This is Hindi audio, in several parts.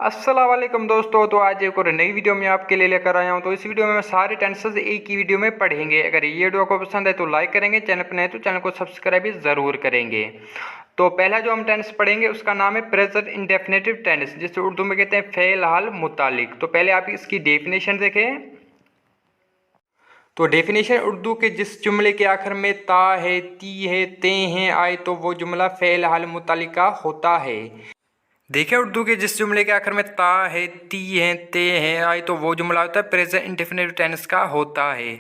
अस्सलाम वालेकुम दोस्तों। तो आज एक और नई वीडियो में आपके लिए लेकर आया हूं। तो इस वीडियो में मैं सारे टेंसेस एक ही वीडियो में पढ़ेंगे। अगर ये वीडियो को पसंद है तो लाइक करेंगे, चैनल पर नए तो चैनल को सब्सक्राइब भी ज़रूर करेंगे। तो पहला जो हम टेंस पढ़ेंगे उसका नाम है प्रेजेंट इंडेफिनिटिव टेंस, जिसे उर्दू में कहते हैं फ़ेल हाल मुतालिक। तो पहले आप इसकी डेफिनेशन देखें। तो डेफिनेशन उर्दू के जिस जुमले के आखिर में ता है, ती है, ते हैं आए तो वो जुमला फ़ेल हाल मुतालिक का होता है। देखिए, उर्दू के जिस जुमले के आखिर में ता है, ती है, ते हैं आए तो वो जुमला होता है प्रेजेंट इंडेफिनिट टेंस का होता है।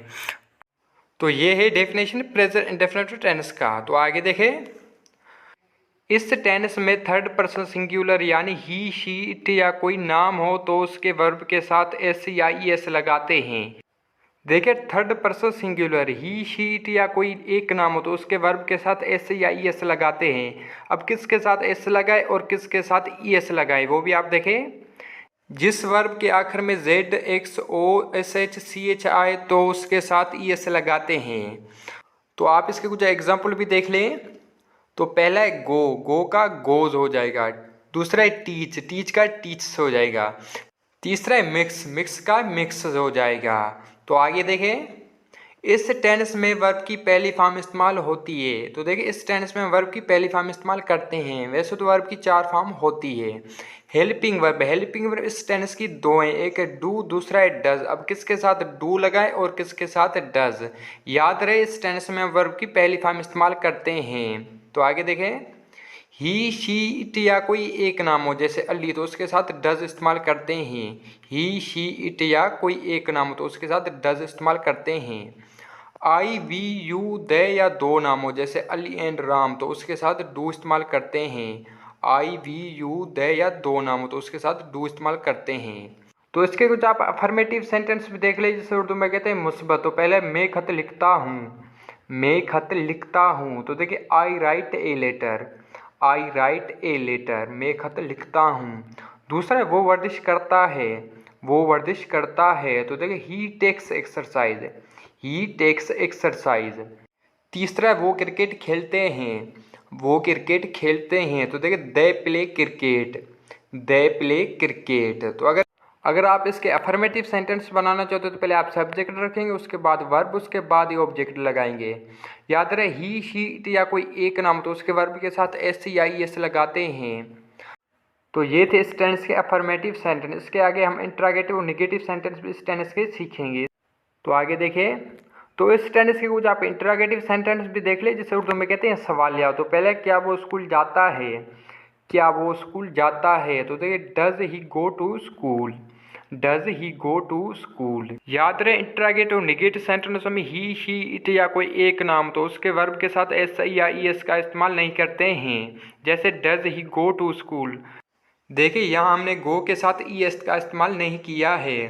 तो ये है डेफिनेशन प्रेजेंट इंडेफिनिट टेंस का। तो आगे देखें, इस टेंस में थर्ड पर्सन सिंगुलर यानी ही, शी, इट या कोई नाम हो तो उसके वर्ब के साथ एस या ई एस लगाते हैं। देखिए, third person singular he, she, it या कोई एक नाम हो तो उसके वर्ब के साथ एस या ई एस लगाते हैं। अब किसके साथ एस लगाए और किसके साथ ई एस लगाए वो भी आप देखें। जिस वर्ब के आखिर में जेड, एक्स, ओ, एस एच, सी एच आए तो उसके साथ ई एस लगाते हैं। तो आप इसके कुछ एग्जाम्पल भी देख लें। तो पहला है गो, गो का गोज हो जाएगा। दूसरा है टीच, टीच का टीच हो जाएगा। तीसरा है मिक्स, मिक्स का मिक्स हो जाएगा। तो आगे देखें, इस टेंस में वर्ब की पहली फॉर्म इस्तेमाल होती है। तो देखिए, इस टेंस में वर्ब की पहली फॉर्म इस्तेमाल करते हैं। वैसे तो वर्ब की 4 फॉर्म होती है। हेल्पिंग वर्ब, हेल्पिंग वर्ब इस टेंस की 2 हैं, एक है डू, दूसरा है डज। अब किसके साथ डू लगाए और किसके साथ डज। याद रहे, इस टेंस में वर्ब की पहली फॉर्म इस्तेमाल करते हैं। तो आगे देखें, ही, शी, इट या कोई एक नाम हो जैसे अली तो उसके साथ डज इस्तेमाल करते हैं। ही, शी, इट या कोई एक नाम हो तो उसके साथ डज इस्तेमाल करते हैं। आई, वी, यू, दे या दो नाम हो जैसे अली एंड राम तो उसके साथ डू इस्तेमाल करते हैं। आई, वी, यू, दे या दो नाम हो तो उसके साथ डू इस्तेमाल करते हैं। तो इसके कुछ आप अफर्मेटिव सेंटेंस भी देख लीजिए, जिसे उर्दू में कहते हैं मुस्बत। तो पहले मैं खत लिखता हूँ, मैं खत लिखता हूँ। तो देखिए, I write a letter, I write a letter, मैं खत लिखता हूँ। दूसरा है वो वर्जिश करता है, वो वर्जिश करता है। तो देखिए, ही टेक्स एक्सरसाइज, ही टेक्स एक्सरसाइज। तीसरा है वो क्रिकेट खेलते हैं, वो क्रिकेट खेलते हैं। तो देखिए, they play cricket, they play cricket. तो अगर आप इसके अफर्मेटिव सेंटेंस बनाना चाहते हो तो पहले आप सब्जेक्ट रखेंगे, उसके बाद वर्ब, उसके बाद ये ऑब्जेक्ट लगाएंगे। याद रहे, ही, शी, इट या कोई एक नाम तो उसके वर्ब के साथ एस या ई एस लगाते हैं। तो ये थे इस टेंस के अफर्मेटिव सेंटेंस। इसके आगे हम इंट्रागेटिव और नेगेटिव सेंटेंस भी इस टेंस के सीखेंगे। तो आगे देखिए, तो इस टेंस के कुछ आप इंट्रागेटिव सेंटेंस भी देख ले, जिसे उर्दू में कहते हैं सवालिया। तो पहले, क्या वो स्कूल जाता है, क्या वो स्कूल जाता है। तो देखिए, does he go to school, does he go to school. याद रहे, इंट्रागेटिव नेगेटिव सेंटेंस में ही, शी, इट या कोई एक नाम तो उसके वर्ब के साथ एस या ई एस का इस्तेमाल नहीं करते हैं। जैसे does he go to school, देखिए यहाँ हमने गो के साथ ई एस का इस्तेमाल नहीं किया है।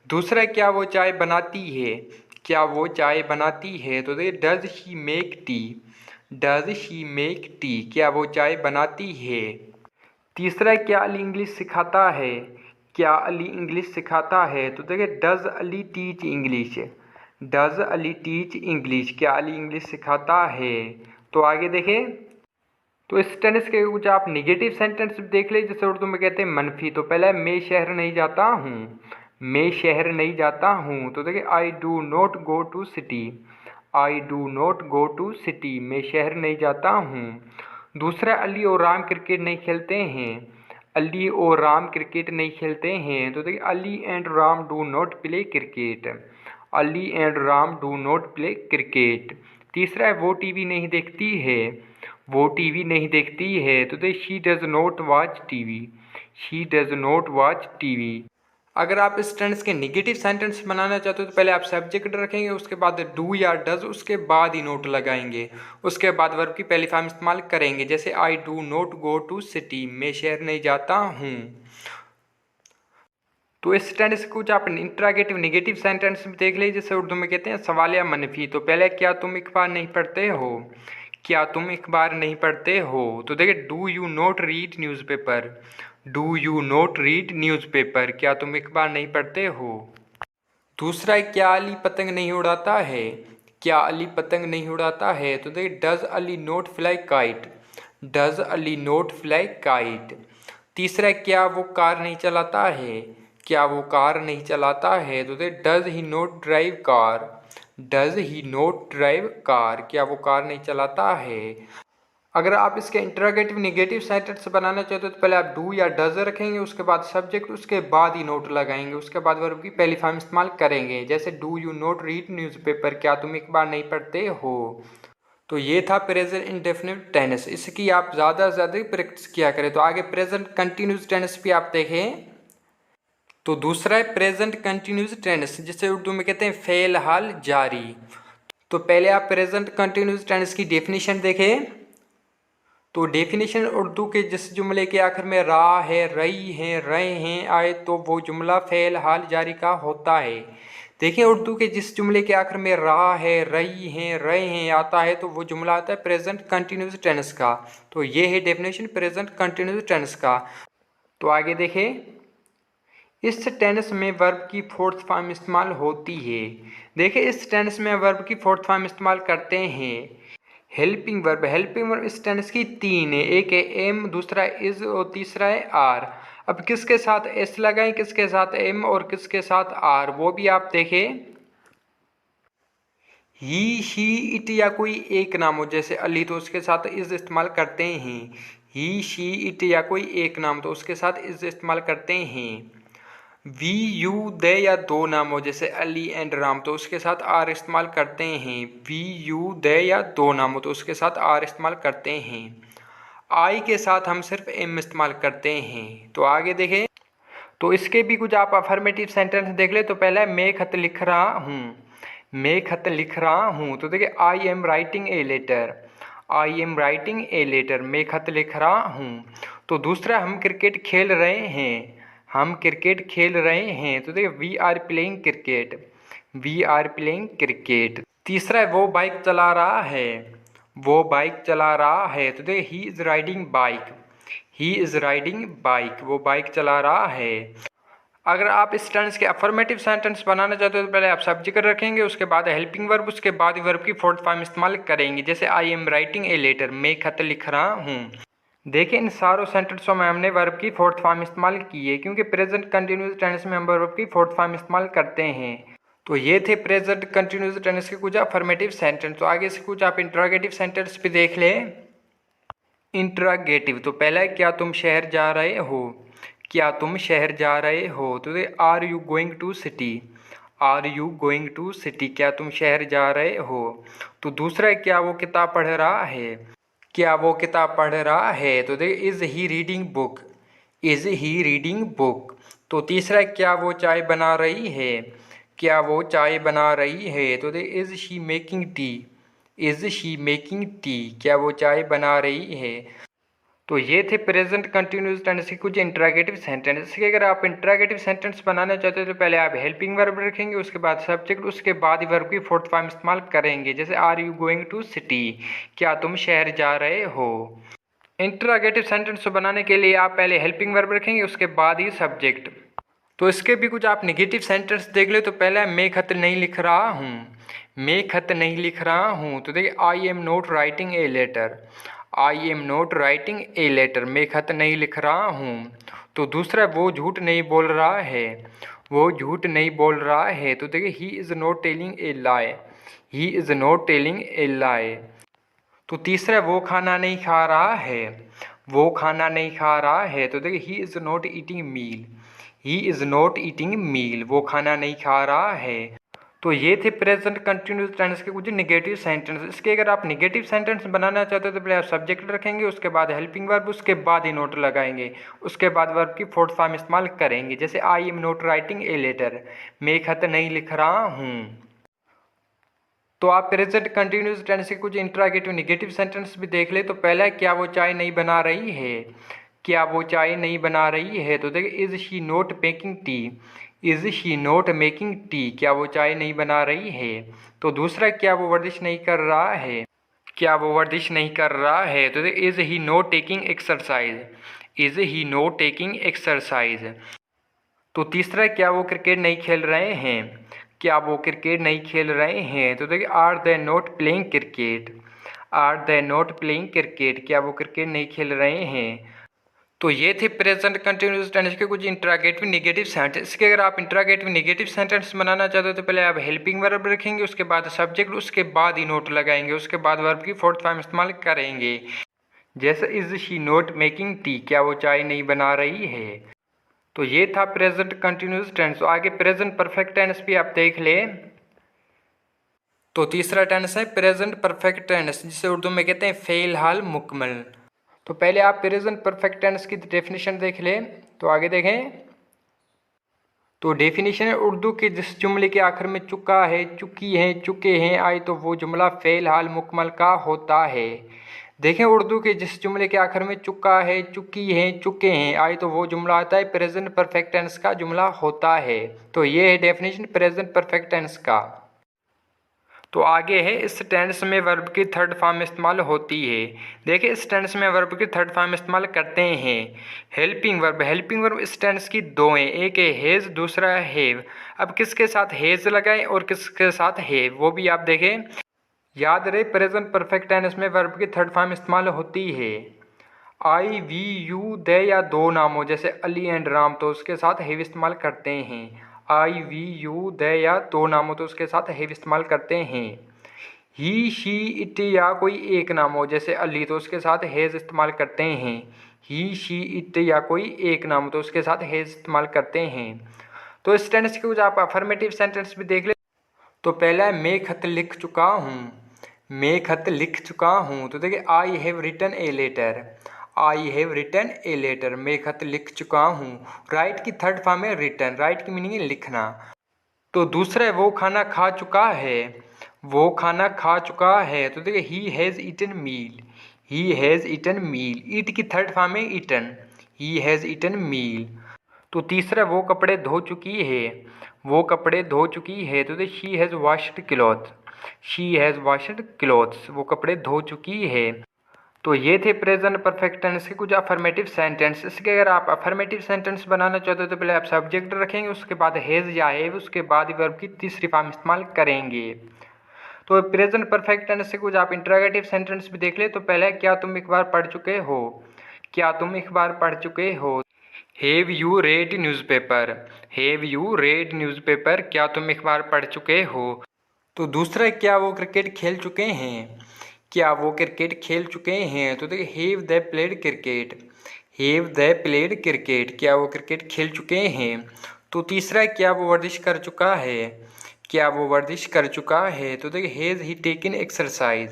दूसरा, क्या वो चाय बनाती है, क्या वो चाय बनाती है। तो देखिए, does she make tea, does she make tea, क्या वो चाय बनाती है। तीसरा, क्या अली इंग्लिश सिखाता है, क्या अली इंग्लिश सिखाता है। तो देखिए, does Ali teach English, does Ali teach English, क्या अली इंग्लिश सिखाता है। तो आगे देखें, तो इस टेंस के कुछ आप निगेटिव सेंटेंस देख ले, जैसे उर्दू में कहते हैं मनफी। तो पहले, मैं शहर नहीं जाता हूँ, मैं शहर नहीं जाता हूँ। तो देखिए, I do not go to city, I do not go to city, मैं शहर नहीं जाता हूँ। दूसरा, अली और राम क्रिकेट नहीं खेलते हैं, अली और राम क्रिकेट नहीं खेलते हैं। तो देखिए, Ali and Ram do not play cricket, Ali and Ram do not play cricket. तीसरा है, वो टीवी नहीं देखती है, वो टीवी नहीं देखती है। तो देखिए, she does not watch TV, she does not watch TV. अगर आप इस टेंस के नेगेटिव सेंटेंस बनाना चाहते हो तो पहले आप सब्जेक्ट रखेंगे, उसके बाद डू या डज, उसके बाद ही नोट लगाएंगे, उसके बाद वर्ब की पहली फॉर्म इस्तेमाल करेंगे। जैसे I do not go to city, मैं शहर नहीं जाता हूँ। तो इस टेंस से कुछ आप इंट्रागेटिव नेगेटिव सेंटेंस भी देख लीजिए, जैसे उर्दू में कहते हैं सवाल या मनफी। तो पहले, क्या तुम अखबार नहीं पढ़ते हो, क्या तुम अखबार नहीं पढ़ते हो। तो देखिए, do you not read newspaper, do you not read newspaper, क्या तुम अखबार नहीं पढ़ते हो। दूसरा है, क्या अली पतंग नहीं उड़ाता है, क्या अली पतंग नहीं उड़ाता है। तो देखिए, does Ali not fly kite, does Ali not fly kite. तीसरा क्या वो कार नहीं चलाता है, क्या वो कार नहीं चलाता है, तो does he not drive car, does he not drive car, क्या वो कार नहीं चलाता है। अगर आप इसके इंटरोगेटिव नेगेटिव सेंटेंस बनाना चाहते हो तो पहले आप डू या डज रखेंगे, उसके बाद सब्जेक्ट, उसके बाद ही नोट लगाएंगे, उसके बाद वर्ब की पहली फॉर्म इस्तेमाल करेंगे। जैसे do you note read newspaper, क्या तुम अखबार नहीं पढ़ते हो। तो ये था प्रेजेंट इंडेफिनिट टेंस, इसकी आप ज़्यादा से ज़्यादा प्रैक्टिस किया करें। तो आगे प्रेजेंट कंटिन्यूस टेंस भी आप देखें। तो दूसरा है प्रेजेंट कंटिन्यूस टेंस, जिसे उर्दू में कहते हैं फेल हाल जारी। तो पहले आप प्रेजेंट कंटिन्यूस टेंस की डेफिनेशन देखें। तो डेफिनेशन उर्दू के जिस जुमले के आखिर में रा है, रही है, रहे हैं आए तो वो जुमला फेल हाल जारी का होता है। देखिए उर्दू के जिस जुमले के आखिर में रा है, रही है, रहे हैं आता है तो वो जुमला आता है प्रेजेंट कंटिन्यूस टेंस का। तो ये है डेफिनेशन प्रेजेंट कंटिन्यूस टेंस का। तो आगे देखें, इस टेंस में वर्ब की फोर्थ फॉर्म इस्तेमाल होती है। देखिए इस टेंस में वर्ब की फोर्थ फॉर्म इस्तेमाल करते हैं। हेल्पिंग वर्ब, हेल्पिंग वर्ब इस टेंस की तीन है, एक है एम, दूसरा इज और तीसरा है आर। अब किसके साथ एस लगाएं, किसके साथ एम और किसके साथ आर, वो भी आप देखें। ही, शी, इट या कोई एक नाम हो जैसे अली तो उसके साथ इज इस्तेमाल करते हैं। ही, शी, इट या कोई एक नाम तो उसके साथ इज इस्तेमाल करते हैं। वी, यू, दे या दो नाम हो जैसे अली एंड राम तो उसके साथ आर इस्तेमाल करते हैं। वी, यू, दे या दो नाम हो तो उसके साथ आर इस्तेमाल करते हैं। आई के साथ हम सिर्फ एम इस्तेमाल करते हैं। तो आगे देखें, तो इसके भी कुछ आप अफर्मेटिव सेंटेंस देख ले। तो पहला है मैं खत लिख रहा हूँ, मैं खत लिख रहा हूँ। तो देखिए I am writing a letter, I am writing a letter, मैं खत लिख रहा हूँ। तो दूसरा हम क्रिकेट खेल रहे हैं, हम क्रिकेट खेल रहे हैं। तो देखिए we are playing cricket, we are playing cricket. तीसरा है वो बाइक चला रहा है, वो बाइक चला रहा है। तो देखिए he is riding bike, he is riding bike, वो बाइक चला रहा है। अगर आप इस टेंस के अफर्मेटिव सेंटेंस बनाना चाहते हो तो पहले आप सब्जेक्ट रखेंगे, उसके बाद हेल्पिंग वर्ब, उसके बाद वर्ब की फोर्थ फॉर्म इस्तेमाल करेंगे। जैसे I am writing a letter, मैं खत लिख रहा हूँ। देखिए इन सारों सेंटेंसों में हमने वर्ब की फोर्थ फॉर्म इस्तेमाल की है, क्योंकि प्रेजेंट कंटिन्यूस टेंस में हम वर्ब की फोर्थ फॉर्म इस्तेमाल करते हैं। तो ये थे प्रेजेंट कंटिन्यूस टेंस के कुछ अफर्मेटिव सेंटेंस। तो आगे से कुछ आप इंट्रोगेटिव सेंटेंस भी देख लें। इंट्रोगेटिव, तो पहला है क्या तुम शहर जा रहे हो, क्या तुम शहर जा रहे हो। तो are you going to city, are you going to city, क्या तुम शहर जा रहे हो। तो दूसरा है क्या वो किताब पढ़ रहा है, क्या वो किताब पढ़ रहा है। तो देखिए is he reading book, is he reading book. तो तीसरा है क्या वो चाय बना रही है, क्या वो चाय बना रही है। तो देखिए is she making tea, is she making tea, क्या वो चाय बना रही है। तो ये थे प्रेजेंट कंटिन्यूस टेंस के कुछ इंट्रोगेटिव सेंटेंस। इसके अगर आप इंट्रोगेटिव सेंटेंस बनाना चाहते हो तो पहले आप हेल्पिंग वर्ब रखेंगे, उसके बाद सब्जेक्ट, उसके बाद ही वर्ब की फोर्थ फॉर्म इस्तेमाल करेंगे। जैसे are you going to city, क्या तुम शहर जा रहे हो। इंट्रोगेटिव सेंटेंस बनाने के लिए आप पहले हेल्पिंग वर्ब रखेंगे, उसके बाद ही सब्जेक्ट। तो इसके भी कुछ आप नेगेटिव सेंटेंस देख ले। तो पहला मैं खत नहीं लिख रहा हूँ, मैं खत नहीं लिख रहा हूँ। तो देखिए I am not writing a letter, I am not writing a letter, मैं खत नहीं लिख रहा हूँ। तो दूसरा वो झूठ नहीं बोल रहा है, वो झूठ नहीं बोल रहा है। तो देखिए he is not telling a lie, he is not telling a lie. तो तीसरा वो खाना नहीं खा रहा है, वो खाना नहीं खा रहा है। तो देखिए he is not eating meal, he is not eating meal, वो खाना नहीं खा रहा है। तो ये थे प्रेजेंट कंटिन्यूस टेंस के कुछ नेगेटिव सेंटेंस। इसके अगर आप नेगेटिव सेंटेंस बनाना चाहते हो तो पहले आप सब्जेक्ट रखेंगे, उसके बाद हेल्पिंग वर्ब, उसके बाद ही नोट लगाएंगे, उसके बाद वर्ब की फोर्थ फॉर्म इस्तेमाल करेंगे। जैसे I am not writing a letter, मैं खत नहीं लिख रहा हूँ। तो आप प्रेजेंट कंटिन्यूस टेंस के कुछ इंट्रोगेटिव नेगेटिव सेंटेंस भी देख ले। तो पहला है क्या वो चाय नहीं बना रही है, क्या वो चाय नहीं बना रही है। तो देखिए is she not making tea, is she not making tea, क्या वो चाय नहीं बना रही है। तो दूसरा क्या वो वर्जिश नहीं कर रहा है, क्या वो वर्जिश नहीं कर रहा है। तो देखिए is he not taking exercise, is he not taking exercise. तो तीसरा क्या वो क्रिकेट नहीं खेल रहे हैं, क्या वो क्रिकेट नहीं खेल रहे हैं। तो देखिए are they not playing cricket, are they not playing cricket, क्या वो क्रिकेट नहीं खेल रहे हैं। तो ये थे प्रेजेंट कंटिन्यूअस टेंस के कुछ इंट्रागेटिव नेगेटिव सेंटेंस। इसके अगर आप इंट्रागेटिव नेगेटिव सेंटेंस बनाना चाहते हो तो पहले आप हेल्पिंग वर्ब रखेंगे, उसके बाद सब्जेक्ट, उसके बाद ही नोट लगाएंगे, उसके बाद वर्ब की फोर्थ फॉर्म इस्तेमाल करेंगे। जैसे is she note making tea, क्या वो चाय नहीं बना रही है। तो ये था प्रेजेंट कंटिन्यूअस टेंस। तो आगे प्रेजेंट परफेक्ट टेंस भी आप देख ले। तो तीसरा टेंस है प्रेजेंट परफेक्ट टेंस, जिसे उर्दू में कहते हैं फ़ेल हाल मुकम्मल। तो पहले आप प्रेजेंट परफेक्ट टेंस की डेफिनेशन देख लें। तो आगे देखें। तो डेफिनेशन है, उर्दू के जिस जुमले के आखिर में चुका है, चुकी है, चुके हैं आए तो वो जुमला फ़ेल हाल मुकम्मल का होता है। देखें, उर्दू के जिस जुमले के आखिर में चुका है, चुकी है, चुके हैं आए तो वो जुमला आता है प्रेजेंट परफेक्ट टेंस का जुमला होता है। तो ये है डेफिनेशन प्रेजेंट परफेक्ट टेंस का। तो आगे है, इस टेंस में वर्ब की थर्ड फॉर्म इस्तेमाल होती है। देखिए, इस टेंस में वर्ब की थर्ड फॉर्म इस्तेमाल करते हैं हेल्पिंग वर्ब। हेल्पिंग वर्ब इस टेंस की दो हैं, एक है हेज, दूसरा है हेव। अब किसके साथ हेज लगाएं और किसके साथ हेव, वो भी आप देखें। याद रहे, प्रेजेंट परफेक्ट टेंस में वर्ब की थर्ड फॉर्म इस्तेमाल होती है। आई, वी, यू, दे या दो नाम हो, जैसे अली एंड राम, तो उसके साथ हेव इस्तेमाल करते हैं। आई, वी, यू, दे या दो नाम हो तो उसके साथ हेव इस्तेमाल करते हैं। ही, शी, इट या कोई एक नाम हो, जैसे अली, तो उसके साथ हेज इस्तेमाल करते हैं। ही, शी, इट या कोई एक नाम हो तो उसके साथ हेज इस्तेमाल करते हैं। तो इस टेंस के कुछ आप अफर्मेटिव सेंटेंस भी देख ले। तो पहला है, मैं खत लिख चुका हूँ। मैं खत लिख चुका हूँ। तो देखिए, I have written a letter. I have written a letter, मैं खत लिख चुका हूँ। राइट की थर्ड फॉर्म है रिटन। राइट की मीनिंग है लिखना। तो दूसरा है, वो खाना खा चुका है। वो खाना खा चुका है। तो देखिए, he has eaten meal. He has eaten meal. Eat की थर्ड फॉर्म है eaten. He has eaten meal. तो तीसरा, वो कपड़े धो चुकी है। वो कपड़े धो चुकी है। तो देखिए, she has washed cloth. She has washed clothes, वो कपड़े धो चुकी है। तो ये थे प्रेजेंट परफेक्ट टेंस के कुछ अफर्मेटिव सेंटेंस। इसके अगर आप अफर्मेटिव सेंटेंस बनाना चाहते हो तो पहले आप सब्जेक्ट रखेंगे, उसके बाद हैज़ या हैव, उसके बाद वर्ब की तीसरी फॉर्म इस्तेमाल करेंगे। तो प्रेजेंट परफेक्ट टेंस से कुछ आप इंटरोगेटिव सेंटेंस भी देख ले। तो पहले, क्या तुम एक बार पढ़ चुके हो। क्या तुम एक बार पढ़ चुके हो। Have you read newspaper. Have you read newspaper, क्या तुम एक बार पढ़ चुके हो। तो दूसरा, क्या वो क्रिकेट खेल चुके हैं। क्या वो क्रिकेट खेल चुके हैं। तो देखिए, have they played cricket. Have they played cricket, क्या वो क्रिकेट खेल चुके हैं। तो तीसरा, क्या वो वर्जिश कर चुका है। क्या वो वर्जिश कर चुका है। तो देखिए, has he taken exercise.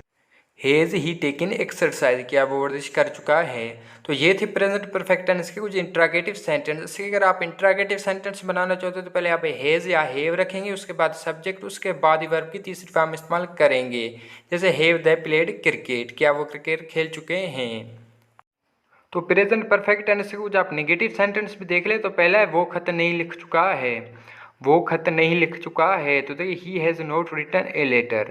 Has he taken exercise, क्या वो वर्जिश कर चुका है। तो ये थे प्रेजेंट परफेक्ट टेंस के कुछ इंट्रागेटिव सेंटेंस। इसके अगर आप इंट्रागेटिव सेंटेंस बनाना चाहते हो तो पहले आप हैज़ या हैव रखेंगे, उसके बाद सब्जेक्ट, उसके बाद ही वर्ब की तीसरी फॉर्म इस्तेमाल करेंगे। जैसे हैव दे प्लेड क्रिकेट, क्या वो क्रिकेट खेल चुके हैं। तो प्रेजेंट परफेक्ट टेंस के कुछ आप नेगेटिव सेंटेंस भी देख ले। तो पहला है, वो खत नहीं लिख चुका है। वो खत नहीं लिख चुका है। तो देखिए, he has not written a letter.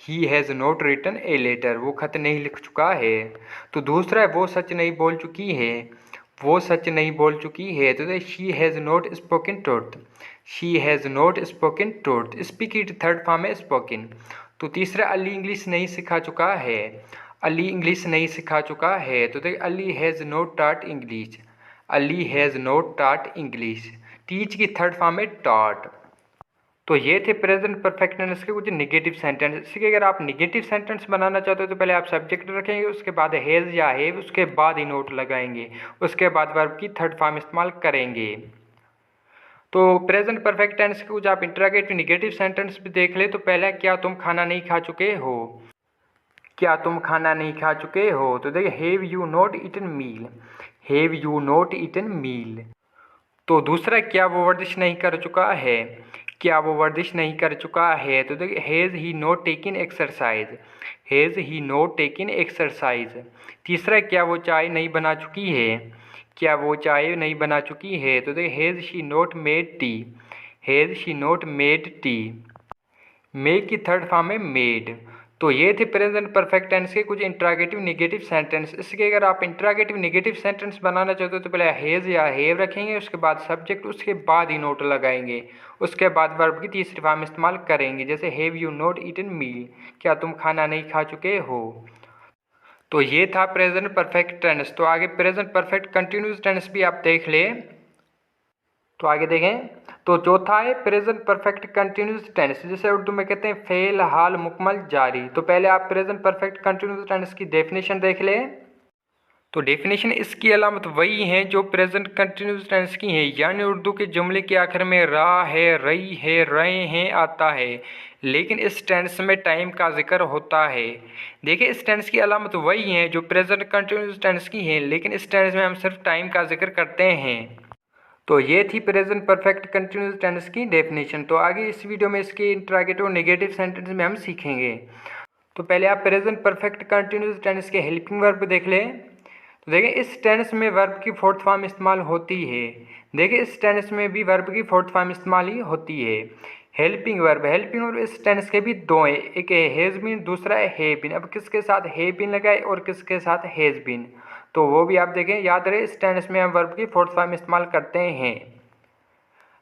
He has not written a letter, वो खत नहीं लिख चुका है। तो दूसरा है, वो सच नहीं बोल चुकी है। वो सच नहीं बोल चुकी है। तो देखिए, she has not spoken truth. She has not spoken truth, speak की थर्ड फॉर्म है स्पोकन। तो तीसरा, अली इंग्लिश नहीं सिखा चुका है। अली इंग्लिश नहीं सिखा चुका है। तो देखिए, Ali has not taught English. Ali has not taught English, teach की थर्ड फॉर्म है टॉट। तो ये थे प्रेजेंट परफेक्ट टेंस के कुछ नेगेटिव सेंटेंस। इसके अगर आप नेगेटिव सेंटेंस बनाना चाहते हो तो पहले आप सब्जेक्ट रखेंगे, उसके बाद हैज़ या हैव, उसके बाद ही नोट लगाएंगे, उसके बाद वर्ब की थर्ड फॉर्म इस्तेमाल करेंगे। तो प्रेजेंट परफेक्ट टेंस के कुछ आप इंटरोगेटिव नेगेटिव सेंटेंस भी देख ले। तो पहला, क्या तुम खाना नहीं खा चुके हो। क्या तुम खाना नहीं खा चुके हो। तो देखिए, have you not eaten meal. Have you not eaten meal. तो दूसरा, क्या वो वर्जिश नहीं कर चुका है। क्या वो वर्जिश नहीं कर चुका है। तो देखिए, has he not taken exercise. Has he not taken exercise. तीसरा, क्या वो चाय नहीं बना चुकी है। क्या वो चाय नहीं बना चुकी है। तो देखिए, has she not made tea. Has she not made tea, make की थर्ड फॉर्म है मेड। तो ये थे प्रेजेंट परफेक्ट टेंस के कुछ इंट्रागेटिव नेगेटिव सेंटेंस। इसके अगर आप इंट्रागेटिव नेगेटिव सेंटेंस बनाना चाहते हो तो पहले हैज़ या हैव रखेंगे, उसके बाद सब्जेक्ट, उसके बाद ही नोट लगाएंगे, उसके बाद वर्ब की तीसरी फॉर्म इस्तेमाल करेंगे। जैसे हैव यू नॉट ईटन मील, क्या तुम खाना नहीं खा चुके हो। तो ये था प्रेजेंट परफेक्ट टेंस। तो आगे प्रेजेंट परफेक्ट कंटिन्यूस टेंस भी आप देख ले। तो आगे देखें, तो चौथा है प्रेजेंट परफेक्ट कंटिन्यूस टेंस, जिसे उर्दू में कहते हैं फेल, हाल, मुकम्मल, जारी। तो पहले आप प्रेजेंट परफेक्ट कंटिन्यूस टेंस की डेफिनेशन देख लें। तो डेफिनेशन इसकी अलामत वही है जो प्रेजेंट कंटिन्यूस टेंस की है, यानी उर्दू के जुमले के आखिर में रहा है, रही है, रहे हैं आता है, लेकिन इस टेंस में टाइम का जिक्र होता है। देखिए, इस टेंस की अलामत वही है जो प्रेजेंट कंटिन्यूस टेंस की है, लेकिन इस टेंस में हम सिर्फ टाइम का जिक्र करते हैं। तो ये थी प्रेजेंट परफेक्ट कंटिन्यूस टेंस की डेफिनेशन। तो आगे इस वीडियो में इसके इंट्रागेटिव नेगेटिव सेंटेंस में हम सीखेंगे। तो पहले आप प्रेजेंट परफेक्ट कंटिन्यूस टेंस के हेल्पिंग वर्ब देख लें। तो देखिए, इस टेंस में वर्ब की फोर्थ फॉर्म इस्तेमाल होती है। देखिए, इस टेंस में भी वर्ब की फोर्थ फॉर्म इस्तेमाल ही होती है। हेल्पिंग वर्ब इस टेंस के भी दो हैं, एक है हैज़ बीन, दूसरा है हे बीन। अब किसके साथ हे बीन लगाए और किसके साथ हैज़ बीन, तो वो भी आप देखें, याद रहे इस टेंस में हम वर्ब की फोर्थ फॉर्म इस्तेमाल करते हैं।